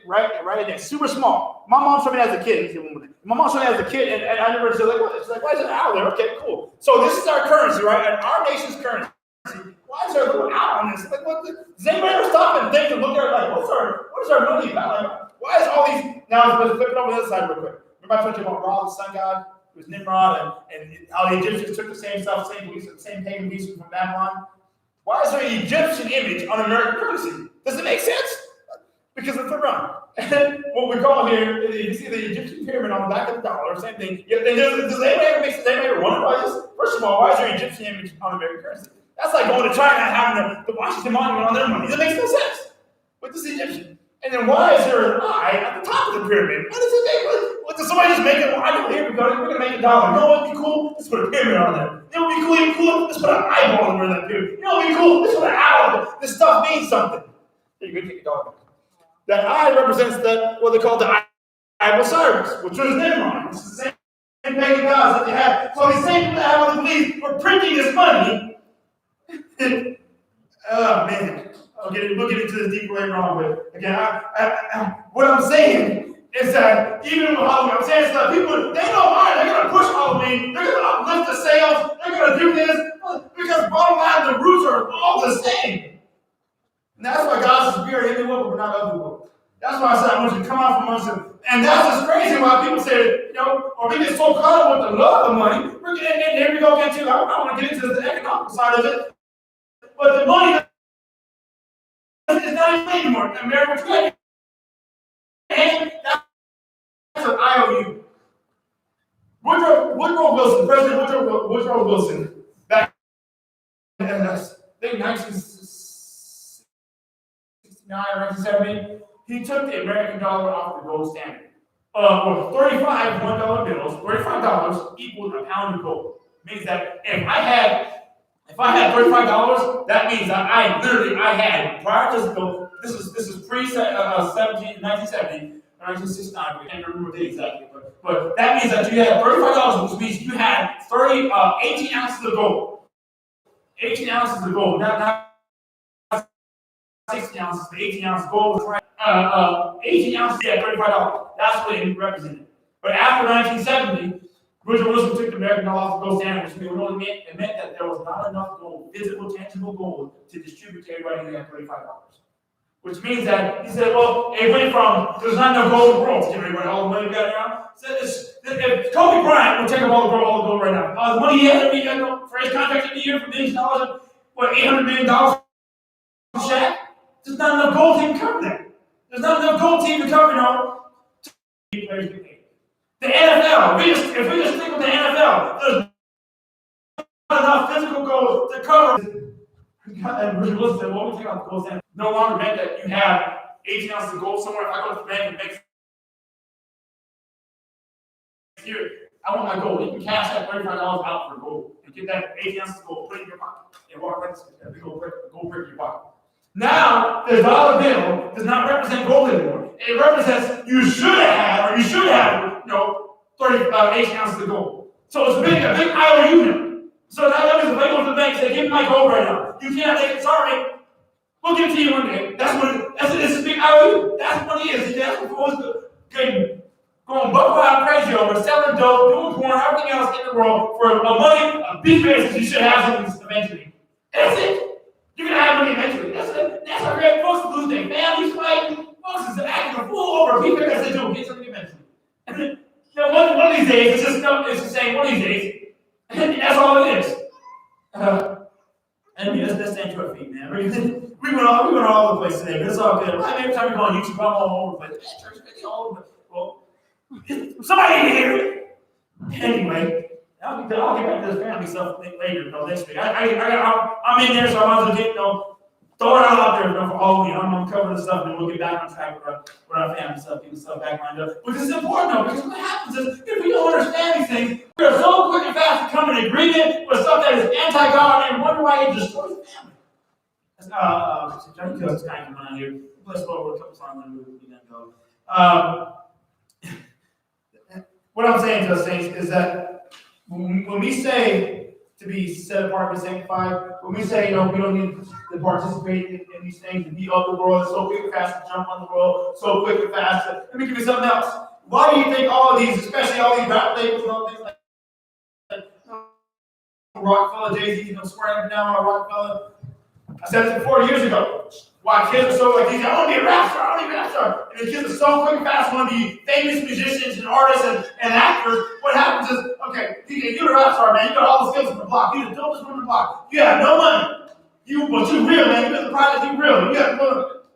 Right there, super small. My mom showed me that as a kid. My mom showed me that as a kid, and I never said, she's like, why is it an owl there? Okay, cool. So this is our currency, right? And our nation's currency. Why is there a little owl on this? Like, does anybody ever stop and think and look at it like, what is our money about? Like, why is all these? Now let's flip it over to the other side real quick. Remember I told you about Ra, the sun god? It was Nimrod, and how the Egyptians took the same stuff, same pagan beast from Babylon. Why is there an Egyptian image on American currency? Does it make sense? Because it's a run. And then what we call here, you see the Egyptian pyramid on the back of the dollar, same thing. Does anybody ever make sense? Anybody ever wonder why this? First of all, why is there an Egyptian image on American currency? That's like going to China and having the Washington Monument on their money. That makes no sense. But this is Egyptian. And then why is there an eye at the top of the pyramid? What does it make? What, does somebody just make it? Well, here we go. We're going to make $1. You know what would be cool? Let's put a pyramid on there. You know what would be cool? Let's put an eyeball in that pyramid. You know what would be cool? Let's put an owl. This stuff means something. Here you go, take $1. That eye represents what they call the eye of Osiris, which was Nimrod. This is the same pagan gods that they had. So these same people that have all the beliefs were printing this money. Oh man, we'll get into this deeper later on. But again, what I'm saying is that even with Halloween, I'm saying stuff. People, they don't mind. They're gonna push Halloween. They're gonna uplift the sales. They're gonna do this because bottom line, the roots are all the same. And that's why God's spirit in the world, but we're not of the world. That's why I said I want you to come out from amongst them. And that's what's crazy why people say, or we get so caught up with the love of money. We're getting there. We go into. I want to get into the economic side of it. But the money is not even anymore. American trade. And that's an IOU. Woodrow Wilson, President Woodrow Wilson, back in, I think 1969 or 1970, he took the American dollar off the gold standard. 35 $1 bills, $35 equals a pound of gold. Means that if I had $35, that means that I had prior to this is pre-1970, 1969, I can't remember the exactly, but that means that you had $35, which means you had 18 ounces of gold. 18 ounces of gold, not 16 ounces, but 18 ounces of gold was right. 18 ounces, yeah, $35. That's what it represented. But after 1970, Woodrow Wilson took the American dollar off the gold standard, which it meant that there was not enough gold, physical, tangible gold, to distribute to everybody who had $35. Which means that he said, well, it went from there's not enough gold in the world to give everybody all the money we got now. So if Kobe Bryant would take up all the gold right now, the money he has, for his contract in the year for millions of dollars, what, $800 million for Shaq? There's not enough gold team to cover that. There's not enough gold team to cover, the NFL, if we just stick with the NFL, there's not enough physical goals to cover. And listen, what we take out the gold standard no longer meant that you have 18 ounces of gold somewhere. If I go to the bank and make here, I want my gold. You can cash that $35 out for gold and get that 18 ounces of gold, put it in your pocket, and walk right to the gold brick in your pocket. Now, the dollar bill does not represent gold anymore. It represents you should have 18 ounces of gold. So it's a big IOU now. So that means if I go to the bank and say, give me my gold right now, you can't take it, sorry. We'll give it to you one day. It's a big IOU. That's what it is. That's what going buck wild crazy over, selling dope, doing porn, everything else in the world for a big basis you should have something eventually. That's it. You're gonna have money eventually. That's our great folks to lose their families fighting. Folks is acting a fool over people as they do get something eventually. One of these days, it's just saying one of these days, and that's all it is. Let's stand to our feet, man. We went all over the place today, but it's all good. Every time we go on YouTube, I'm all over the place. Church, all over the place. Well, somebody hear it. Anyway, I'll get back to this family stuff later, next week. I'm in there, so I might as well throw it all out there for all of you. I'm going to cover the stuff, and we'll get back on track with our family stuff, get the stuff back lined up. But this is important, though, because what happens is, if we don't understand these things, we are so quick and fast to come in agreement with stuff that is anti-God and wonder why it destroys the family. Johnny Cook's kind of coming on here. Bless the Lord with a couple songs, and we'll be done go. What I'm saying to us, saints, is that when we say to be set apart and sanctified, when we say, we don't need to participate in these things and be of the world, so quick and fast to jump on the world, so quick and fast to, let me give you something else. Why do you think all of these, especially all these rap labels and all things like that, Rockefeller, Jay-Z, swearing down on Rockefeller? I said this 40 years ago. Why kids are so like these, I want to be a rap star, I want to be a rap star. And the kids are so quick and fast, want to be famous musicians and artists and actors. What happens is, okay, DJ, you're a rap star, man. You got all the skills on the block. You're the dopest one on the block. You have no money. But you're real, man. You're the project, you're real.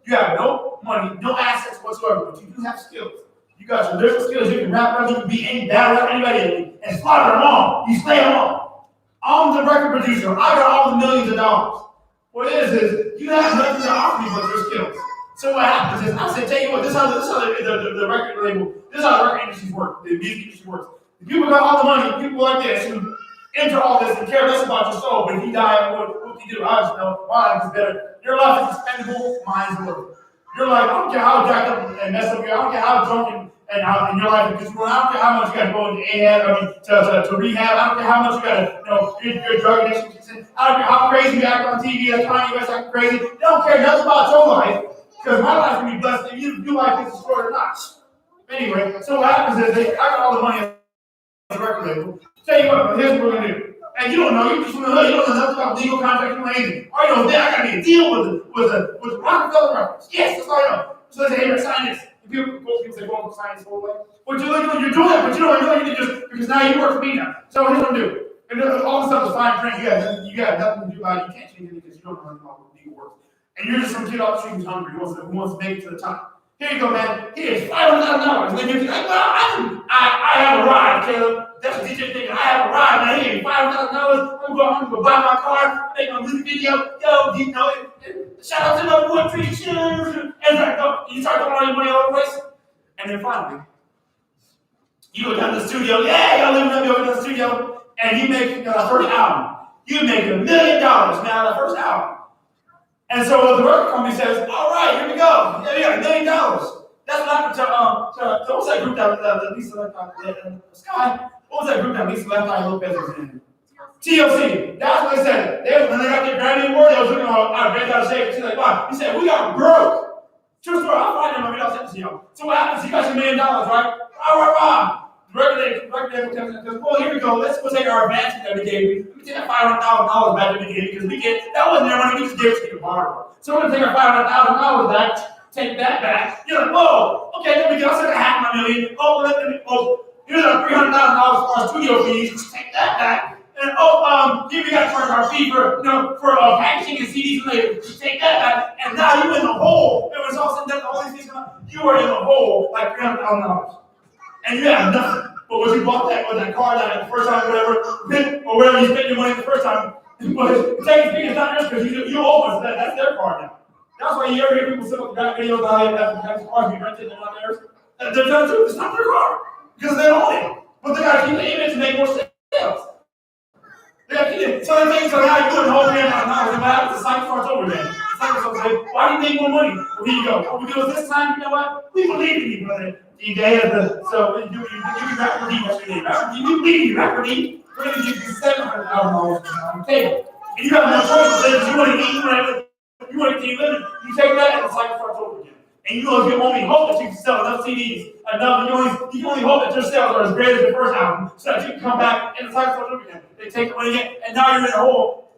You have no money, no assets whatsoever, but you do have skills. You got your lyrical skills. You can rap, you can be any battle rap, anybody, and slaughter them all. You slay them all. I'm the record producer. I got all the millions of dollars. What it is you have nothing to offer me but your skills. So what happens is, I say, tell you what, this is how the record label, this is how the record industry works, the music industry works. The people got all the money, people like this, who enter all this and care less about your soul, but if you die, what do you do? I just know, my life is better. Your life is expendable, mine's worth. Your life, I don't care how jacked up and messed up you are, I don't care how drunk and how in your life is going, I don't care how much you got to go into to rehab, I don't care how much you got to, your drug addiction kicks in, I don't care how crazy you act on TV, that's fine, you guys act crazy, they don't care nothing about your life, because my life can be blessed, and your life is destroyed or not. Anyway, so what happens is, I got all the money on the record label, tell you what, here's what we're going to do. And you don't know, you're just from the hood, you don't know nothing about legal contracts, you don't know anything. All you know is that I got to make a deal with the Rockefeller Records. Yes, that's all I know. So they say, hey, sign this. People say, go sign this whole way. But you're doing it, but you don't know, you just, because now you work for me now. So what are you going to do? And all this stuff is fine print, you got nothing to do about it, you can't change anything because you don't know anything about legal work. And you're just some kid off the street who's hungry, who wants to make it to the top. Here you go, man. Here's $500,000. And then you're like, well, I have a ride, Caleb. That's what DJ thinking. I have a ride, man. Here, $500,000. I'm going to go buy my car, make my music video. Yo, you know it. Shout out to my boy, Tree Shoes. And you start throwing all your money all over the place. And then finally, you go down to the studio. Yeah, y'all living up, you go to the studio. And you make the first album. You make $1 million now, the first album. And so the record company says, all right, here we go. Yeah, we got $1 million. That's what happened to what's that group that Lisa left out Sky? What was that group that Lisa left out Lopez was in? TLC. That's what they said. When they got their Grammy Award, they was looking on bent out of shape. She's like, wow. He said, we got broke. True story. I'll find them. I mean, I'll send it to you. So what happens? You got your $1 million, right? Rah. The record label comes in and goes, well, here we go. Let's go take our advances that we gave you. Let me take that $500,000 back that we gave you because that wasn't their money. We just gave it to you to borrow. So we're going to take our $500,000 back, take that back. You're like, whoa, okay, let me get, I'll send $500,000. Here's our $300,000 for our studio fees. Take that back. And we got to charge our fee for packaging and CDs and labels. You take that back, and now you're in the hole. It was all said and done, all these things come out. You are in the hole like $300,000. And you have nothing. But when you bought that car the first time, or whatever you spent your money the first time, but taking things not yours because you owe us. That's their car now. That's why you ever hear people say that videos out there that the cars be rented and not theirs. They're done too. It's not their car because they own it. But they gotta keep the image to make more sales. They gotta keep it. So they think so now you're doing the whole thing. Now what happens? The cycle starts over again. The cycle starts over. Why do you make more money? Well, here you go. Oh, because this time, you know what? We believe in you, brother. So you do rapper D, what's your name? Rapper D, we believe you, Rapper D. We're gonna give you $700,000 on the table. And you have no choice because you want to eat, you want to keep living. You take that and the cycle starts over again. And you only hope that you can sell enough CDs, enough. You can only hope that your sales are as great as the first album, so that you can come back and the cycle starts over again. They take the money again, and now you're in a hole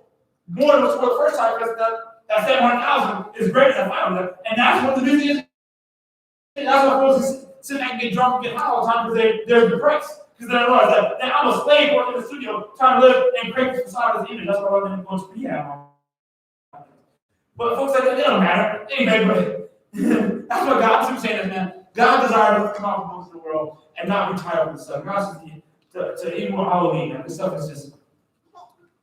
more than what's for the first time because that 700,000 is greater than 500, and that's what the music is. That's why folks sit back and get drunk and get high all the time because they're depressed. Because they don't realize that I'm a slave working in the studio trying to live and create this facade as image. That's why I'm influenced for But folks like that, they don't matter. Anyway, but that's what God's saying is, man. God desires us to come out from most of the world and not be tired of this stuff. God says to even with Halloween, man, this stuff is just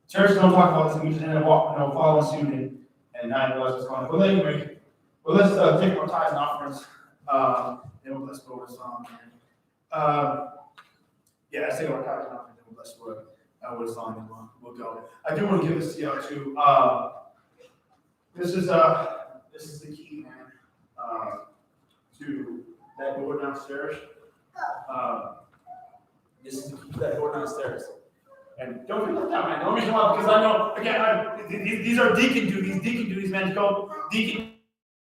church don't talk about this, and we just end up following suit and not realize what's going on. But anyway, let's take our tithes and offerings. Then let's go over the song. Let's take our tithes and offerings. Then let's go over the song. We'll go. I do want to give this to y'all too. This is the key, man, to that door downstairs. This is the key to that door downstairs. And don't be left out, man. Don't be come up because I know again. These are deacon duties, man. To go deacon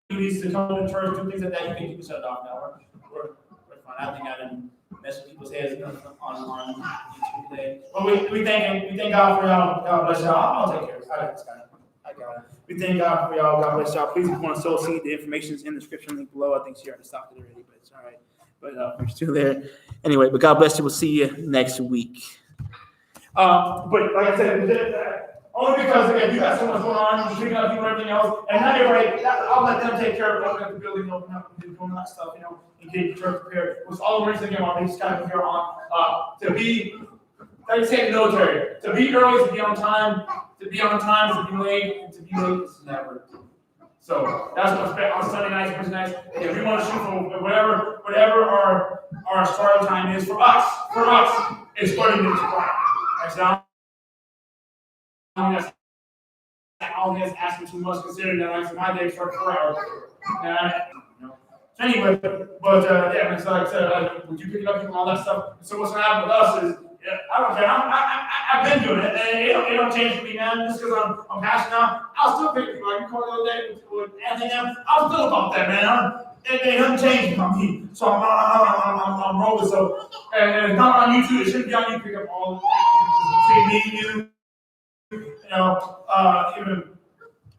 duties to come to church, do things like that. You can keep yourself off now. We're fine. I think I didn't mess with people's heads on YouTube today. But we thank God for y'all. God bless y'all. I'll take care of it. I got this guy. I got it. We thank God for y'all. God bless y'all. Please, if you want to sow seed, the information is in the description link below. I think she already stopped it already, but it's all right. But we're still there. Anyway, but God bless you. We'll see you next week. But like I said, only because again, you got so much going on, you're picking up people and everything else, and not everybody. I'll let them take care of opening up the building, open up, and doing that stuff, and getting the church prepared. It was all the reason again why we just got here on to be. Like I say in the military, to be early, to be on time, to be late, and to be late is never. So that's what on Sunday nights, Wednesday nights. If we want to shoot for whatever our starting time is for us, it's 30 minutes prior. That's not. That's only has asking too much considering that like my day starts 4 hours. So anyway, but it's like I said, would you pick up people and all that stuff? So what's gonna happen with us is. I don't care. I've been doing it, and it don't change for me, man. Just because I'm passionate now, I'll still pick people. Like you called the other day with Anthony, I'm still about that, man. It hasn't changed from me, so I'm rolling. So, and it's not on YouTube. It shouldn't be on YouTube. Pick up all the me, you, even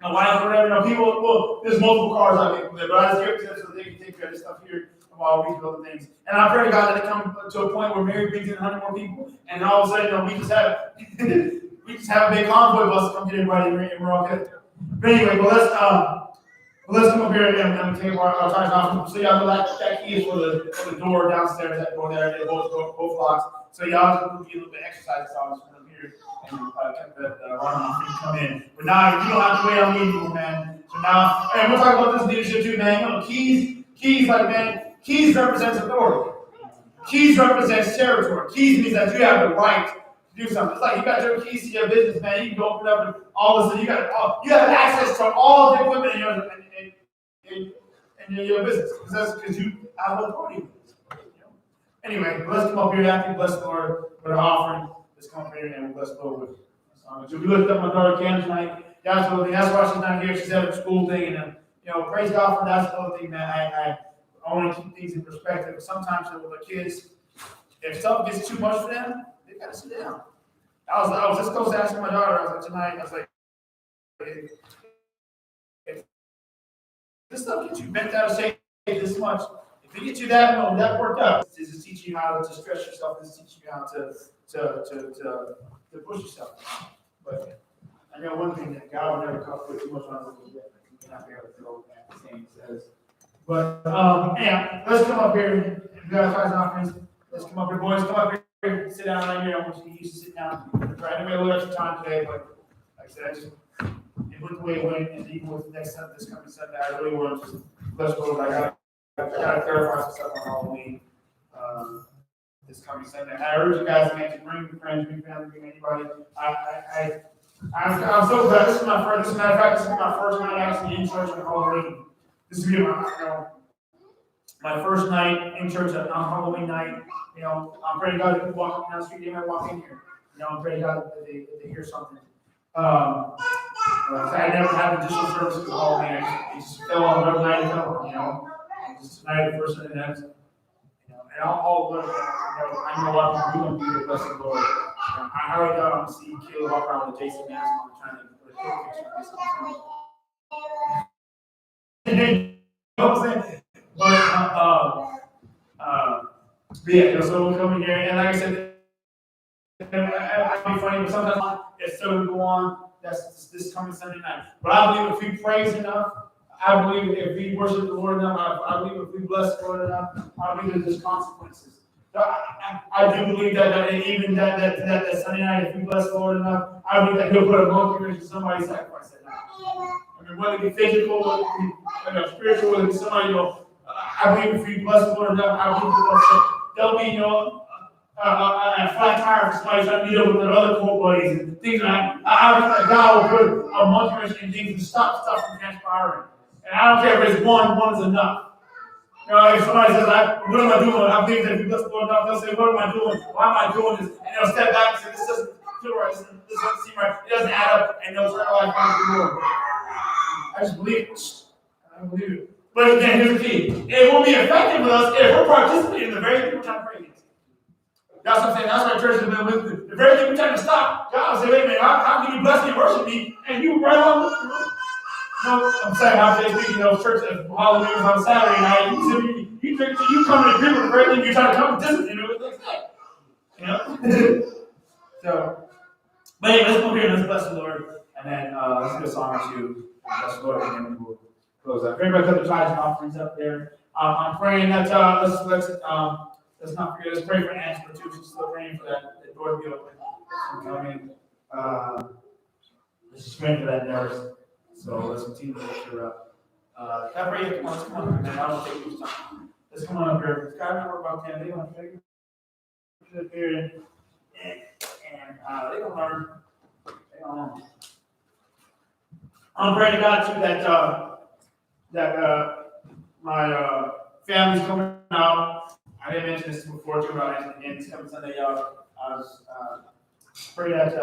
my wife or whatever. People. Well, there's multiple cars out there, but I just give tips so they can take care of this stuff here. While we do other things. And I pray to God that it come to a point where Mary brings in 100 more people, and all of a sudden, we just have a big convoy bus to come get everybody, and we're all good. But anyway, let's come up here and take our tithes off. So y'all know that key is for the door downstairs, that door there, they both locks. So y'all just do a little bit of exercise so I'm just come here and kept the run off and come in. But now you don't have to wait on me anymore, man. So now, and we'll talk about this leadership too, man. Keys like man. Keys represents authority. Keys represents territory. Keys means that you have the right to do something. It's like you got your keys to your business, man. You can open up and all of a sudden you have access to all the equipment in your business. Because you have authority. Anyway, let's come up here after bless the Lord with our offering. Let's come up here and bless the Lord with us. So we lift up my daughter Cam tonight. That's why she's not here. She's at a school thing, and praise God for that's the other thing, man. I want to keep things in perspective. Sometimes with the kids, if stuff gets too much for them, they gotta sit down. I was just close to asking my daughter. I was like tonight. I was like, if this stuff gets you bent out of shape this much, if it gets you that worked up, this is teaching you how to stretch yourself. This is teaching you how to push yourself. But I know one thing, that God will never put too much on us, that you cannot be able to throw at the same says. But, yeah, let's come up here, if you guys have offerings, let's come up here, boys, come up here, sit down right here, I want you to get used to sit down. Try to make a little extra time today, but like I said, it went the way it went, and even with the next Sunday, this coming Sunday, I really want to just bless the Lord. I gotta clarify some stuff on Halloween, this coming Sunday. I urge you guys, man, to bring your friends, bring family, bring anybody. I'm so glad. This is my first. As a matter of fact, this is my first night actually in church on Halloween. This will be my first night in church on Halloween night. You know, I'm praying God that people walking down the street, they might walk in here. You know, I'm praying God that they hear something. I never had additional services at Halloween. It just fell on another night and fell. You know, just tonight, the first Sunday next. You know, and all I know a lot of people do the blessing of the Lord. I highly doubt I'm seeing Caleb walk around with a Jason mask on, trying to put a picture of this. You know what I'm saying? But yeah, so we'll come in here, and like I said, it'd be funny, but sometimes it's still going to go on. That's this coming Sunday night. But I believe if we praise enough, I believe if we worship the Lord enough, I believe if we bless the Lord enough, I believe that there's consequences. So I do believe that even that Sunday night, if we bless the Lord enough, I believe that He'll put a monkey in somebody's sacrifice that night. I mean, whether it be physical, whether it be spiritual, whether it be somebody, I believe if we bless the Lord enough, I believe that there'll be, a flat tire for somebody trying to meet up with their other cool buddies and things like that. I believe that God will put a monkey in things to stop stuff from transpiring. And I don't care if it's one is enough. You know, if somebody says, what am I doing? I believe that if you bless the Lord enough, they'll say, what am I doing? Why am I doing this? And they'll step back and say, this doesn't feel right. This doesn't seem right. It doesn't add up. And they'll turn their life back to the Lord. I just believe it. I believe it. But again, here's the key. It won't be effective with us if we're participating in the very thing we're trying to pray against. That's what I'm saying. That's why church has been with me. The very thing we're trying to stop. God will say, wait a minute, how can you bless me and worship me? And you right on with me. No, I'm saying, how they think, church at Halloween on Saturday night, you come in agreement with the very thing you're trying to come to discipline with next day. So, but anyway, let's come here and let's bless the Lord. And then let's do a song or two. Bless the Lord, and then we'll close up. Everybody put the tithes and offerings up there. I'm praying that let's not forget, let's pray for Angela too. She's still praying for that door to be open. Coming. Let's pray for that nurse. So let's continue to lift her up. Can I pray? Come on, man. I don't take much time. Let's come on up here. God, we're about 10. They want to figure it here and they don't learn. They don't learn. I'm praying to God too that my family's coming out. I didn't mention this before too, but I mentioned again this coming Sunday. I was praying that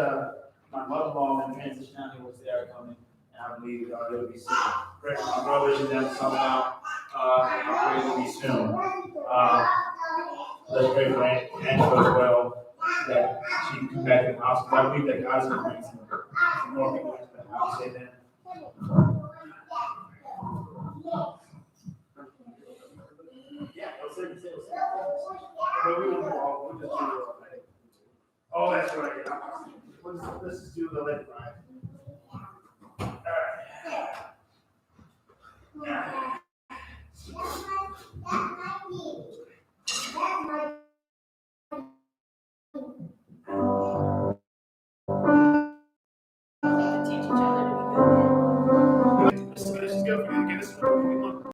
my mother-in-law and transition out here was there coming, and I believe it will be soon. Pray for my brothers and them coming out. I pray it will be soon. Let's pray for Angela as well, that she can come back in the house. Because I believe that God's going to bring some more people into the house. Amen. Yeah, oh, that's right. Let's just do the